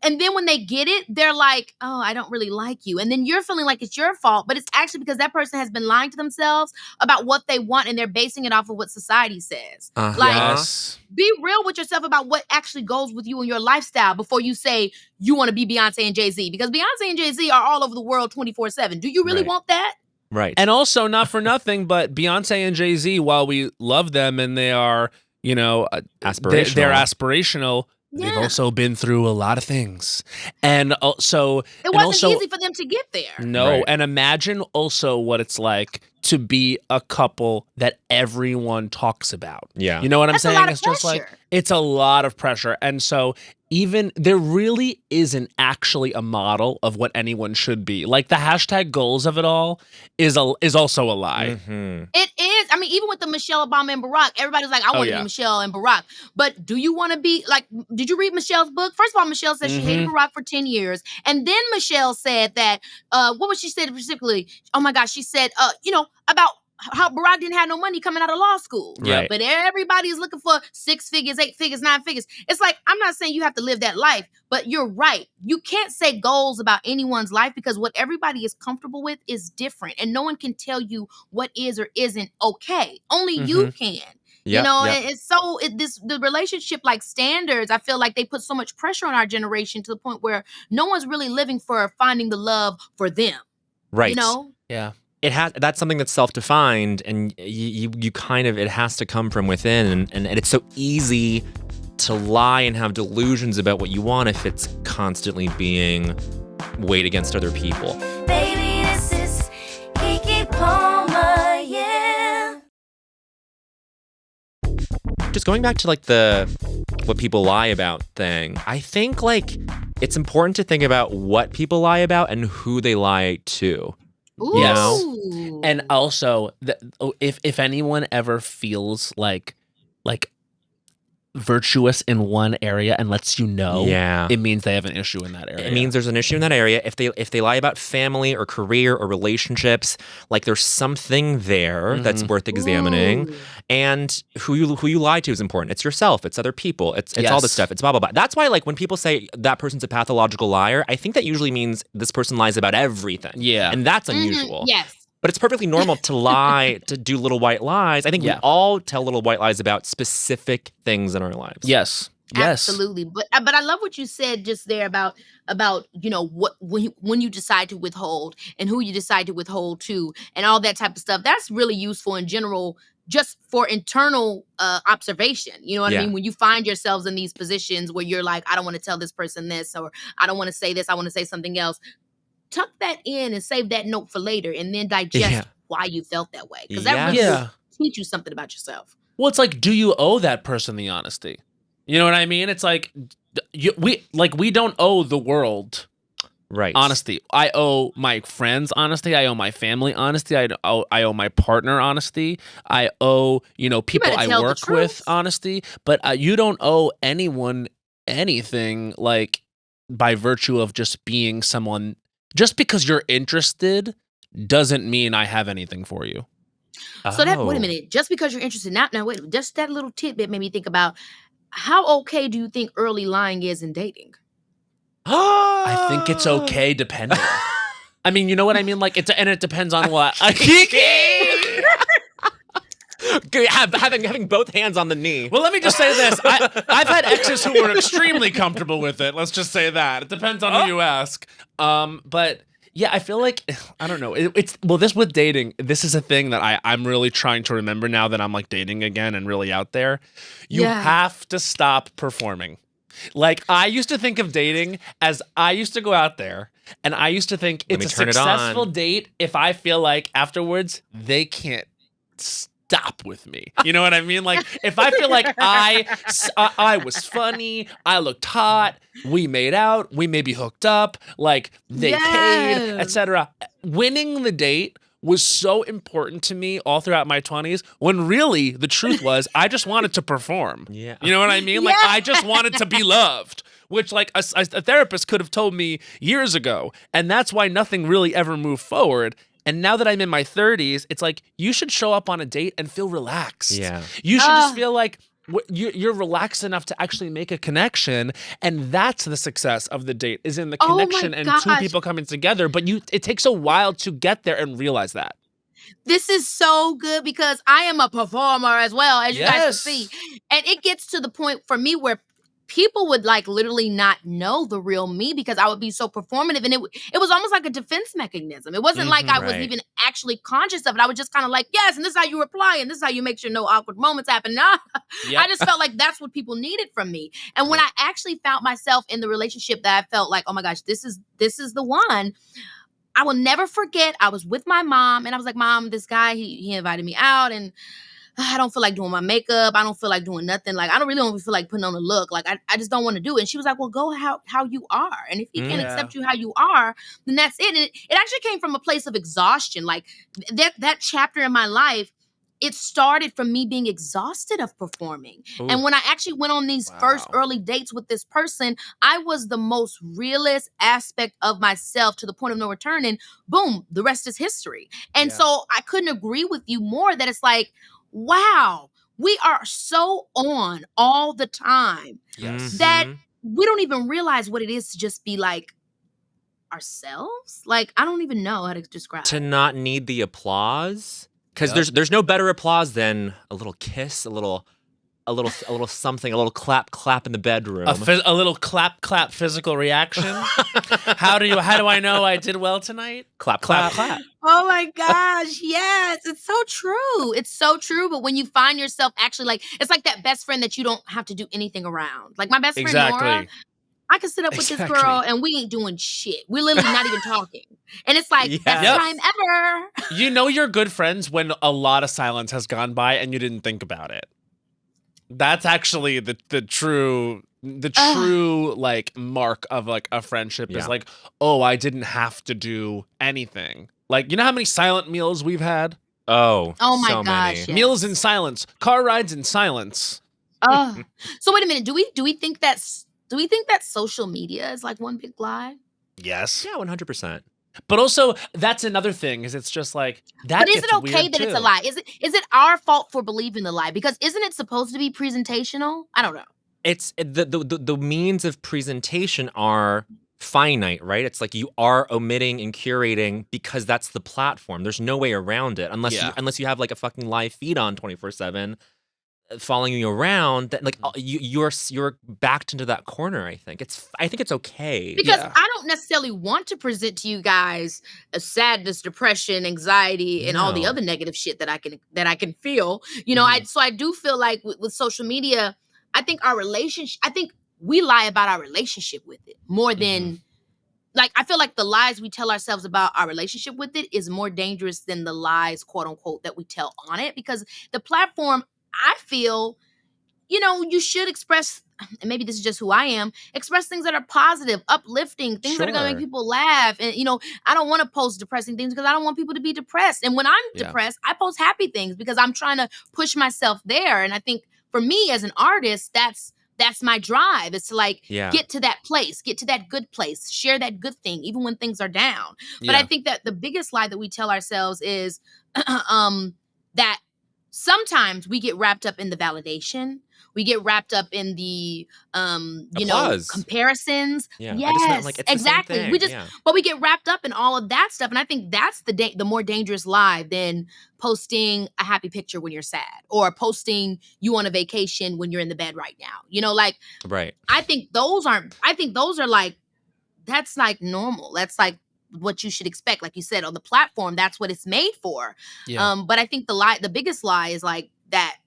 And then when they get it, they're like, oh, I don't really like you. And then you're feeling like it's your fault, but it's actually because that person has been lying to themselves about what they want and they're basing it off of what society says. Be real with yourself about what actually goes with you and your lifestyle before you say you want to be Beyonce and Jay-Z. Because Beyonce and Jay-Z are all over the world 24/7. Do you really want that? Right. And also, not for nothing, but Beyonce and Jay-Z, while we love them and they are, aspirational. They're aspirational. Yeah. They've also been through a lot of things. And so it wasn't easy for them to get there. No. And imagine also what it's like to be a couple that everyone talks about. Yeah. You know what I'm saying? It's just like, it's a lot of pressure. And so even there really isn't actually a model of what anyone should be. Like the hashtag goals of it all is also a lie. Mm-hmm. It is. I mean, even with the Michelle Obama and Barack, everybody's like, I want to be Michelle and Barack. But do you want to be like, did you read Michelle's book? First of all, Michelle said she hated Barack for 10 years. And then Michelle said that, what was she said specifically? Oh my gosh, she said, about how Barack didn't have no money coming out of law school. Right. But everybody is looking for 6 figures, 8 figures, 9 figures. It's like, I'm not saying you have to live that life, but you're right. You can't say goals about anyone's life because what everybody is comfortable with is different. And no one can tell you what is or isn't okay. Only you can. Yep, it's so the relationship like standards, I feel like they put so much pressure on our generation to the point where no one's really living for finding the love for them. Right. Yeah. That's something that's self-defined, and you kind of, it has to come from within, and it's so easy to lie and have delusions about what you want if it's constantly being weighed against other people. Baby, this is Keke Palmer, yeah. Just going back to like what people lie about thing, I think like it's important to think about what people lie about and who they lie to. Ooh. Yes. And also, if anyone ever feels like virtuous in one area and lets you know, it means they have an issue in that area. It means there's an issue in that area. If they lie about family or career or relationships, like there's something there that's worth examining. Ooh. And who you lie to is important. It's yourself. It's other people. It's all this stuff. It's blah blah blah. That's why like when people say that person's a pathological liar, I think that usually means this person lies about everything. Yeah, and that's unusual. Yes. But it's perfectly normal to lie, to do little white lies. I think we all tell little white lies about specific things in our lives. Yes. Absolutely. But I love what you said just there about you know what when you decide to withhold and who you decide to withhold to and all that type of stuff. That's really useful in general, just for internal observation. You know what I mean? When you find yourselves in these positions where you're like, I don't want to tell this person this, or I don't want to say this, I want to say something else. Tuck that in and save that note for later, and then digest why you felt that way, because that really will teach you something about yourself. Well, it's like, do you owe that person the honesty? You know what I mean? It's like we don't owe the world honesty. I owe my friends honesty. I owe my family honesty. I owe my partner honesty. I owe people I work with honesty. But you don't owe anyone anything, like by virtue of just being someone. Just because you're interested doesn't mean I have anything for you. So that, wait a minute, just because you're interested, now wait, just that little tidbit made me think about how okay do you think early lying is in dating? I think it's okay depending. I mean, you know what I mean? Like it depends on what. Having both hands on the knee. Well, let me just say this. I've had exes who were extremely comfortable with it. Let's just say that. It depends on who you ask. But yeah, I feel like, I don't know. This with dating, this is a thing that I'm really trying to remember now that I'm like dating again and really out there. You have to stop performing. Like I used to think of dating as I used to go out there and I used to think it's a successful date if I feel like afterwards they can't stop with me. You know what I mean? Like if I feel like I was funny, I looked hot, we made out, we maybe hooked up, like they paid, etc. Winning the date was so important to me all throughout my 20s, when really the truth was I just wanted to perform. Yeah. You know what I mean? Like I just wanted to be loved, which like a therapist could have told me years ago. And that's why nothing really ever moved forward. And now that I'm in my 30s, it's like you should show up on a date and feel relaxed. Yeah. You should just feel like you're relaxed enough to actually make a connection, and that's the success of the date, is in the connection and two people coming together. But it takes a while to get there and realize that. This is so good because I am a performer as well, as you guys can see. And it gets to the point for me where people would like literally not know the real me because I would be so performative. And it was almost like a defense mechanism. It wasn't like I was even actually conscious of it. I was just kind of like, yes, and this is how you reply, and this is how you make sure no awkward moments happen. Nah. I just felt like that's what people needed from me. And when I actually found myself in the relationship that I felt like, oh my gosh, this is the one, I will never forget. I was with my mom and I was like, Mom, this guy, he invited me out and I don't feel like doing my makeup. I don't feel like doing nothing. Like, I don't feel like putting on a look. Like, I just don't want to do it. And she was like, well, go how you are. And if he can't accept you how you are, then that's it. And it actually came from a place of exhaustion. Like, that chapter in my life, it started from me being exhausted of performing. Ooh. And when I actually went on these first early dates with this person, I was the most realist aspect of myself to the point of no return. And boom, the rest is history. And so I couldn't agree with you more that it's like, wow, we are so on all the time that we don't even realize what it is to just be like ourselves. Like, I don't even know how to describe to not need the applause. Because there's no better applause than a little kiss, a little something, a little clap in the bedroom, a little clap physical reaction. How do I know I did well tonight? Clap. Oh my gosh, yes, it's so true. It's so true. But when you find yourself actually like, it's like that best friend that you don't have to do anything around. Like my best friend Nora. I can sit up with this girl and we ain't doing shit. We're literally not even talking. And it's like, best time ever. You know you're good friends when a lot of silence has gone by and you didn't think about it. That's actually the true like mark of like a friendship is like, oh, I didn't have to do anything. Like, you know how many silent meals we've had? Oh my so gosh. many. Yes. Meals in silence, car rides in silence. So wait a minute. Do we think that social media is like one big lie? Yes. Yeah, 100%. But also, that's another thing, is it's just like that. But is it okay that too. it's a lie? Is it our fault for believing the lie? Because isn't it supposed to be presentational? I don't know. It's the means of presentation are finite, right? It's like you are omitting and curating because that's the platform. There's no way around it unless you have like a fucking live feed on 24/7 following you around. That like you're backed into that corner. I think it's okay because I don't necessarily want to present to you guys a sadness, depression, anxiety, and all the other negative shit that I can feel. You know, I do feel like with social media, I think we lie about our relationship with it more than like, I feel like the lies we tell ourselves about our relationship with it is more dangerous than the lies, quote unquote, that we tell on it. Because the platform, I feel, you know, you should express, and maybe this is just who I am, express things that are positive, uplifting, things that are going to make people laugh. And, you know, I don't want to post depressing things because I don't want people to be depressed. And when I'm depressed, I post happy things because I'm trying to push myself there. And I think for me as an artist, that's my drive. It's to like get to that place, get to that good place, share that good thing, even when things are down. But I think that the biggest lie that we tell ourselves is that sometimes we get wrapped up in the validation. We get wrapped up in the comparisons. Yeah. Yes, I just meant, like, it's exactly. The same thing. But we get wrapped up in all of that stuff, and I think that's the more dangerous lie than posting a happy picture when you're sad or posting you on a vacation when you're in the bed right now. You know, like I think those are like, that's like normal. That's like what you should expect. Like you said, on the platform, that's what it's made for. Yeah. But I think the biggest lie is like that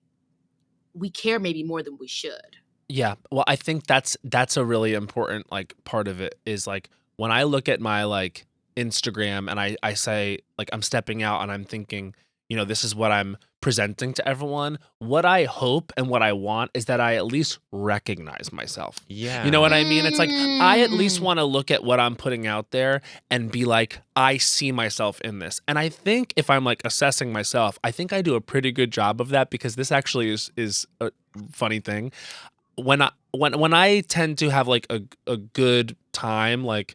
we care maybe more than we should. Yeah. Well, I think that's a really important like part of it is like when I look at my like Instagram and I say like I'm stepping out and I'm thinking, you know, this is what I'm presenting to everyone. What I hope and what I want is that I at least recognize myself. Yeah. You know what I mean? It's like I at least want to look at what I'm putting out there and be like, I see myself in this. And I think if I'm like assessing myself, I think I do a pretty good job of that because this actually is a funny thing. When I tend to have like a good time, like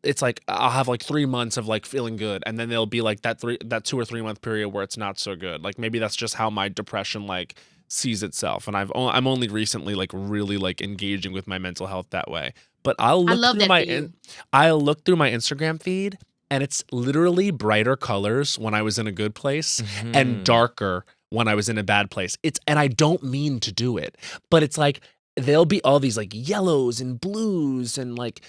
it's like I'll have like 3 months of like feeling good, and then there'll be like that 2 or 3 month period where it's not so good. Like maybe that's just how my depression like sees itself, and I'm only recently like really like engaging with my mental health that way. But I'll look through my Instagram feed, and it's literally brighter colors when I was in a good place and darker when I was in a bad place. And I don't mean to do it, but it's like there'll be all these like yellows and blues and like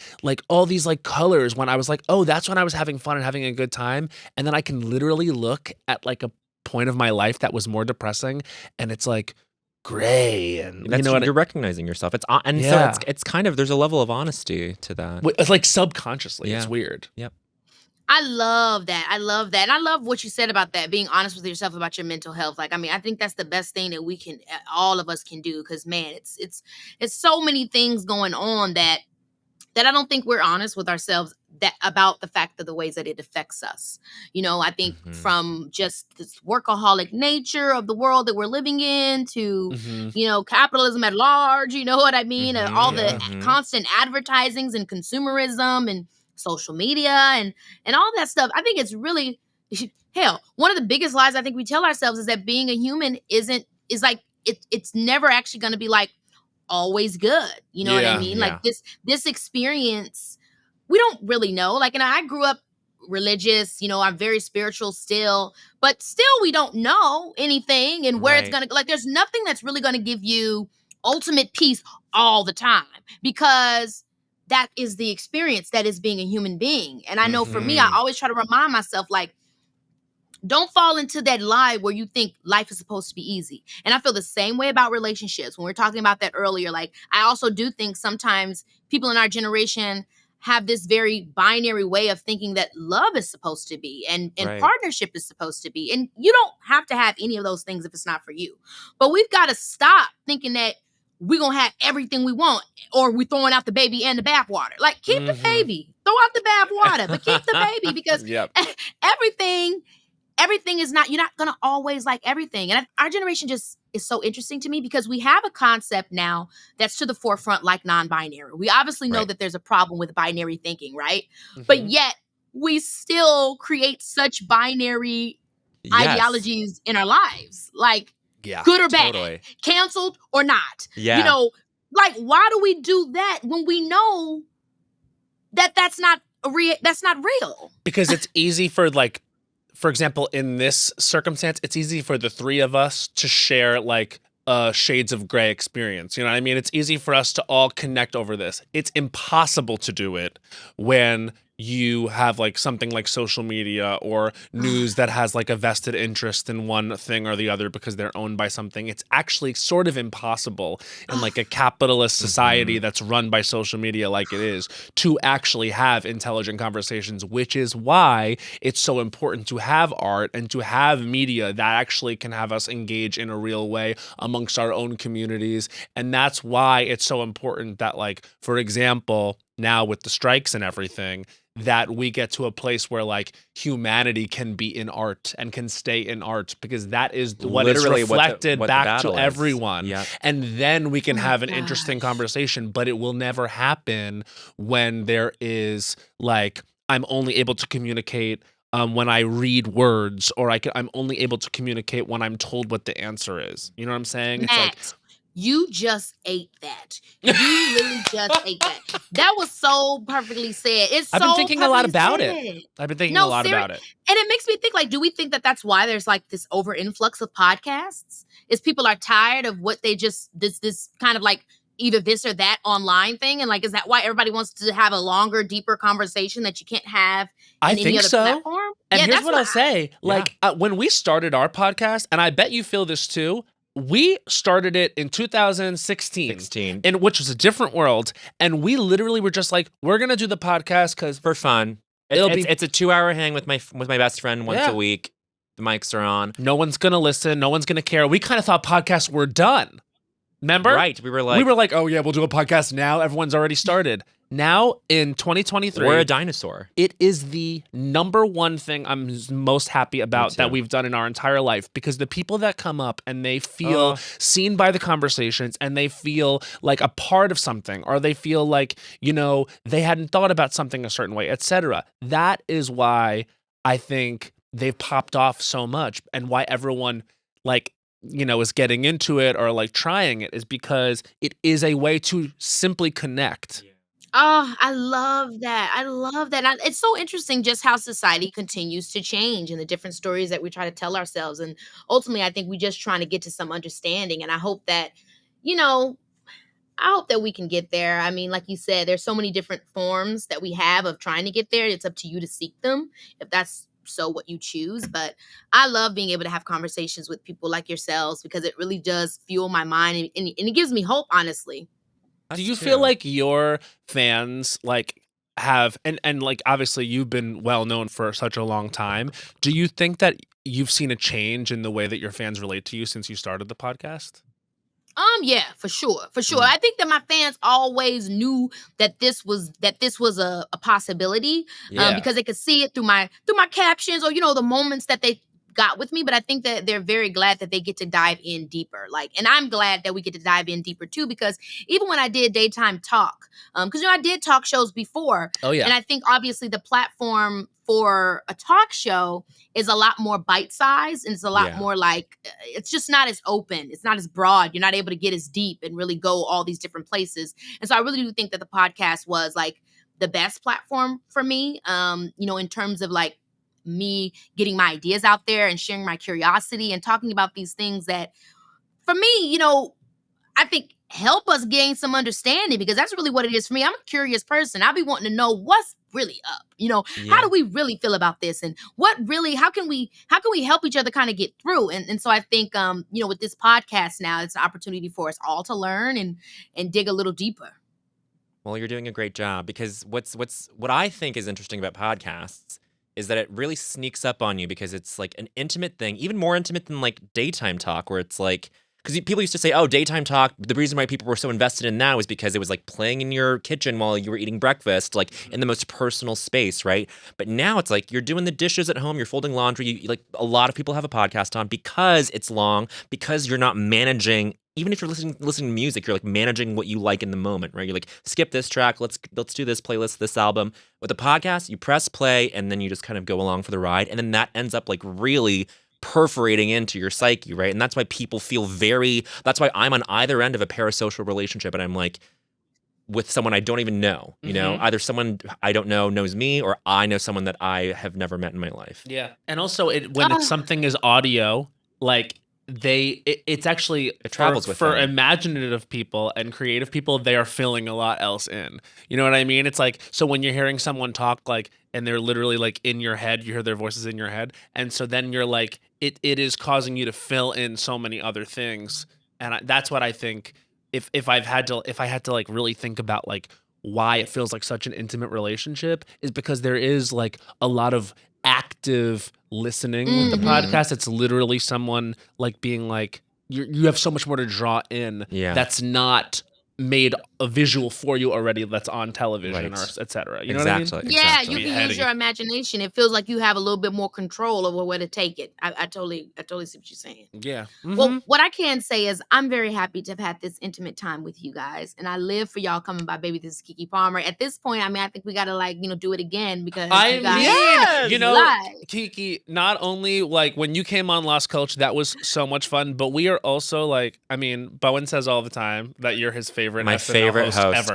all these like colors when I was like, oh, that's when I was having fun and having a good time. And then I can literally look at like a point of my life that was more depressing, and it's like gray, and that's, you know what, you're recognizing yourself. So it's kind of, there's a level of honesty to that. It's like subconsciously. It's weird. Yep. I love that. And I love what you said about that, being honest with yourself about your mental health. Like, I mean, I think that's the best thing that all of us can do. Cause man, it's so many things going on that I don't think we're honest with ourselves about the fact of the ways that it affects us. You know, I think from just this workaholic nature of the world that we're living in to, you know, capitalism at large, you know what I mean? And all the constant advertisings and consumerism and social media and all that stuff. I think it's really, hell, one of the biggest lies I think we tell ourselves is that being a human is it's never actually going to be like always good. You know what I mean? Like this experience, we don't really know. Like, and I grew up religious, you know, I'm very spiritual still, but still we don't know anything and where it's going to, like, there's nothing that's really going to give you ultimate peace all the time, because that is the experience that is being a human being. And I know for me, I always try to remind myself, like, Don't fall into that lie where you think life is supposed to be easy. And I feel the same way about relationships. When we were talking about that earlier, like I also do think sometimes people in our generation have this very binary way of thinking that love is supposed to be and Right. partnership is supposed to be. And you don't have to have any of those things if it's not for you. But we've got to stop thinking that we're going to have everything we want or we're throwing out the baby and the bathwater. Like, keep the baby. Throw out the bathwater, but keep the baby because Yep. everything is not, you're not going to always like everything. And our generation just is so interesting to me because we have a concept now that's to the forefront like non-binary. We obviously know Right. that there's a problem with binary thinking, right? But yet we still create such binary ideologies in our lives. Like, good or bad, totally. canceled or not. Yeah. You know, like, why do we do that when we know that that's not real? Because it's easy for, like, for example, in this circumstance, it's easy for the three of us to share like a shades of gray experience. You know what I mean? It's easy for us to all connect over this. It's impossible to do it when you have like something like social media or news that has like a vested interest in one thing or the other because they're owned by something. It's actually sort of impossible in like a capitalist society that's run by social media like it is to actually have intelligent conversations, which is why it's so important to have art and to have media that actually can have us engage in a real way amongst our own communities. And that's why it's so important that, like, for example, now with the strikes and everything, that we get to a place where like humanity can be in art and can stay in art because that is what is Literally reflected what the back battle to is. everyone. Yep. And then we can Oh my have an interesting conversation, but it will never happen when there is like, I'm only able to communicate when I read words, or I'm only able to communicate when I'm told what the answer is. You know what I'm saying? It's like, Matt, you just ate that. You really just ate that. That was so perfectly said. I've been thinking a lot about it. I've been thinking a lot about it. And it makes me think, like, do we think that that's why there's like this over influx of podcasts? Is people are tired of what they just, this kind of like either this or that online thing? And like, is that why everybody wants to have a longer, deeper conversation that you can't have in any think other so. platform? And Yeah, here's that's what I'll say. Like, when we started our podcast, and I bet you feel this too, we started it in 2016, in which was a different world. And we literally were just like, we're going to do the podcast because for fun. It's a 2-hour hang with my best friend once a week. The mics are on. No one's going to listen. No one's going to care. We kind of thought podcasts were done. Remember? Right. We were like, oh yeah, we'll do a podcast now. Everyone's already started. Now in 2023, we're a dinosaur. It is the number one thing I'm most happy about that we've done in our entire life, because the people that come up and they feel seen by the conversations and they feel like a part of something, or they feel like, you know, they hadn't thought about something a certain way, etc. That is why I think they've popped off so much, and why everyone like, you know, is getting into it or like trying it, is because it is a way to simply connect. Oh, I love that. I love that. It's so interesting just how society continues to change and the different stories that we try to tell ourselves. And ultimately, I think we're just trying to get to some understanding. And I hope that, you know, I hope that we can get there. I mean, like you said, there's so many different forms that we have of trying to get there. It's up to you to seek them if that's so what you choose. But I love being able to have conversations with people like yourselves, because it really does fuel my mind, and it gives me hope, honestly. Do you feel like your fans like have, and like obviously you've been well known for such a long time, do you think that you've seen a change in the way that your fans relate to you since you started the podcast? Yeah, for sure. I think that my fans always knew that this was a possibility, because they could see it through my captions, or, you know, the moments that they got with me. But I think that they're very glad that they get to dive in deeper. Like, and I'm glad that we get to dive in deeper too, because even when I did daytime talk, because, you know, I did talk shows before. Oh yeah. And I think obviously the platform for a talk show is a lot more bite-sized, and it's a lot more like, it's just not as open. It's not as broad. You're not able to get as deep and really go all these different places. And so I really do think that the podcast was like the best platform for me, you know, in terms of like me getting my ideas out there and sharing my curiosity and talking about these things that, for me, you know, I think help us gain some understanding, because that's really what it is for me. I'm a curious person. I be wanting to know what's really up? How do we really feel about this? And how can we help each other kind of get through? And so I think, with this podcast now, it's an opportunity for us all to learn and dig a little deeper. Well, you're doing a great job, because what I think is interesting about podcasts is that it really sneaks up on you, because it's like an intimate thing, even more intimate than like daytime talk, where it's like, because people used to say, oh, daytime talk, the reason why people were so invested in that was because it was like playing in your kitchen while you were eating breakfast, like in the most personal space, right? But now it's like you're doing the dishes at home, you're folding laundry, like a lot of people have a podcast on because it's long, because you're not managing. Even if you're listening to music, you're like managing what you like in the moment, right? You're like, skip this track, let's do this playlist, this album. With a podcast, you press play and then you just kind of go along for the ride, and then that ends up like really perforating into your psyche, right? And that's why people feel that's why I'm on either end of a parasocial relationship, and I'm like with someone I don't even know, either someone I don't know knows me, or I know someone that I have never met in my life. Yeah. And also when something is audio, like it's actually it travels with for them. Imaginative people and creative people, they are filling a lot else in. You know what I mean? It's like, so when you're hearing someone talk, like, and they're literally like in your head, you hear their voices in your head, and so then you're like, it is causing you to fill in so many other things. And that's what I think. If I had to like really think about like why it feels like such an intimate relationship, is because there is like a lot of active listening with the podcast. It's literally someone like being like, you have so much more to draw in that's not made a visual for you already, that's on television, or etc. You know what I mean? Yeah, you can use your imagination. It feels like you have a little bit more control over where to take it. I totally see what you're saying. Yeah. Well, what I can say is I'm very happy to have had this intimate time with you guys, and I live for y'all coming by. Baby, this is Keke Palmer. At this point, I think we gotta do it again, because Keke, not only like when you came on Lost Coach, that was so much fun, but we are also like, Bowen says all the time that you're his favorite. My SNL favorate host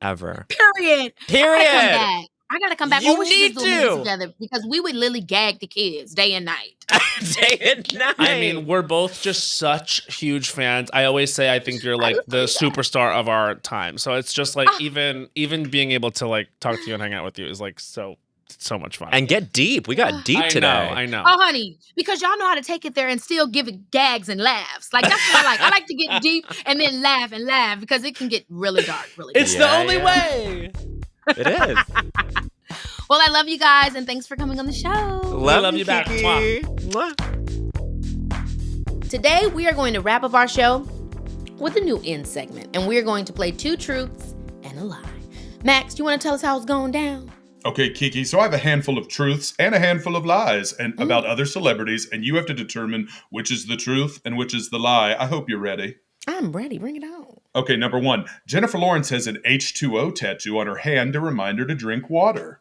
ever. Period. I gotta come back. You we should just do need a movie to. Together, because we would literally gag the kids day and night. Day and night. We're both just such huge fans. I always say I think you're like the superstar of our time. So it's just like even being able to like talk to you and hang out with you is like so much fun. And get deep. We got deep today. I know. Oh, honey, because y'all know how to take it there and still give it gags and laughs. Like, that's what I like. I like to get deep and then laugh and laugh, because it can get really dark really quick. It's the only way. It is. Well, I love you guys, and thanks for coming on the show. Love you back. Mwah. Today, we are going to wrap up our show with a new end segment, and we're going to play 2 truths and a lie. Max, do you want to tell us how it's going down? Okay, Keke, so I have a handful of truths and a handful of lies about other celebrities, and you have to determine which is the truth and which is the lie. I hope you're ready. I'm ready. Bring it on. Okay, number 1. Jennifer Lawrence has an H2O tattoo on her hand to remind her to drink water.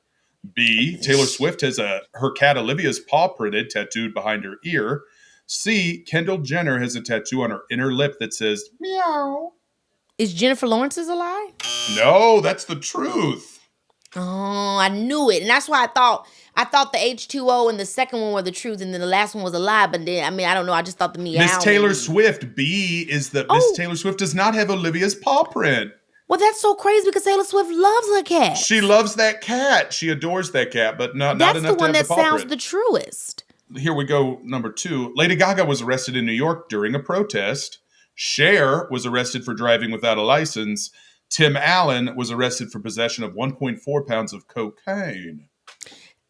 B. Taylor Swift has her cat Olivia's paw printed tattooed behind her ear. C. Kendall Jenner has a tattoo on her inner lip that says, meow. Is Jennifer Lawrence's a lie? No, that's the truth. Oh, I knew it. And that's why I thought the H2O and the second one were the truth, and then the last one was a lie. But then, I don't know. I just thought the meow. Miss Taylor Swift. B is that Miss Taylor Swift does not have Olivia's paw print. Well, that's so crazy, because Taylor Swift loves her cat. She loves that cat. She adores that cat, but not enough to have the paw print. That's the one that sounds the truest. Here we go, number 2. Lady Gaga was arrested in New York during a protest. Cher was arrested for driving without a license. Tim Allen was arrested for possession of 1.4 pounds of cocaine.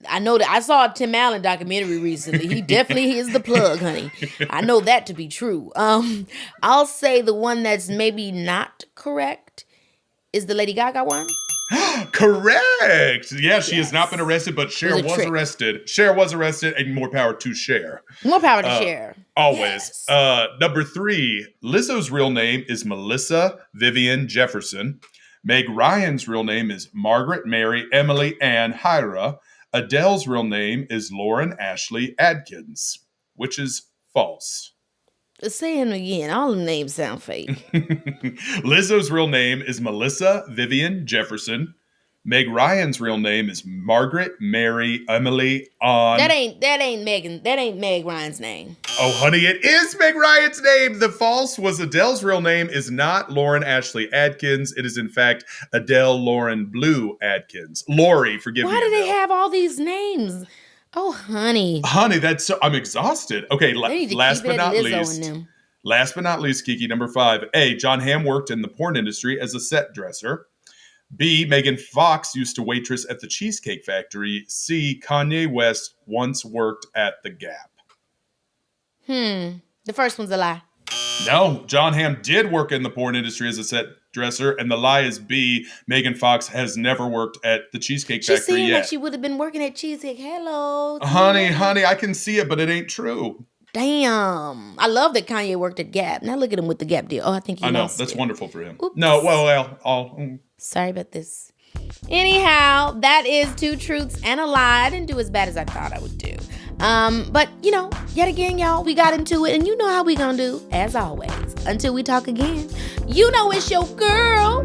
I know that. I saw a Tim Allen documentary recently. He definitely is the plug, honey. I know that to be true. I'll say the one that's maybe not correct is the Lady Gaga one. Correct. Yeah, she has not been arrested, but Cher was trick. arrested. Cher was arrested, and more power to Cher. More power to Cher. Always. Yes. Number 3, Lizzo's real name is Melissa Vivian Jefferson. Meg Ryan's real name is Margaret Mary Emily Ann Hyra. Adele's real name is Lauren Ashley Adkins, which is false. Say him again. All the names sound fake. Lizzo's real name is Melissa Vivian Jefferson. Meg Ryan's real name is Margaret Mary Emily Ann. That ain't Megan. That ain't Meg Ryan's name. Oh, honey, it is Meg Ryan's name. The false was Adele's real name is not Lauren Ashley Adkins. It is, in fact, Adele Lauren Blue Adkins. Lori, forgive me. Why do they Adele. have all these names? Oh, honey. Honey, I'm exhausted. Okay, last but not least. Last but not least, Keke, number 5. A, John Hamm worked in the porn industry as a set dresser. B, Megan Fox used to waitress at the Cheesecake Factory. C, Kanye West once worked at the Gap. The first one's a lie. No, John Hamm did work in the porn industry as a set dresser, and the lie is B, Megan Fox has never worked at the Cheesecake Factory seemed yet. like she would have been working at Cheesecake. Hello. Honey, I can see it, but it ain't true. Damn. I love that Kanye worked at Gap. Now look at him with the Gap deal. Oh, I think he lost That's it. wonderful for him. Oops. No, well. Sorry about this. Anyhow, that is 2 truths and a lie. I didn't do as bad as I thought I would do. But, yet again, y'all, we got into it. And you know how we gonna do, as always. Until we talk again, it's your girl,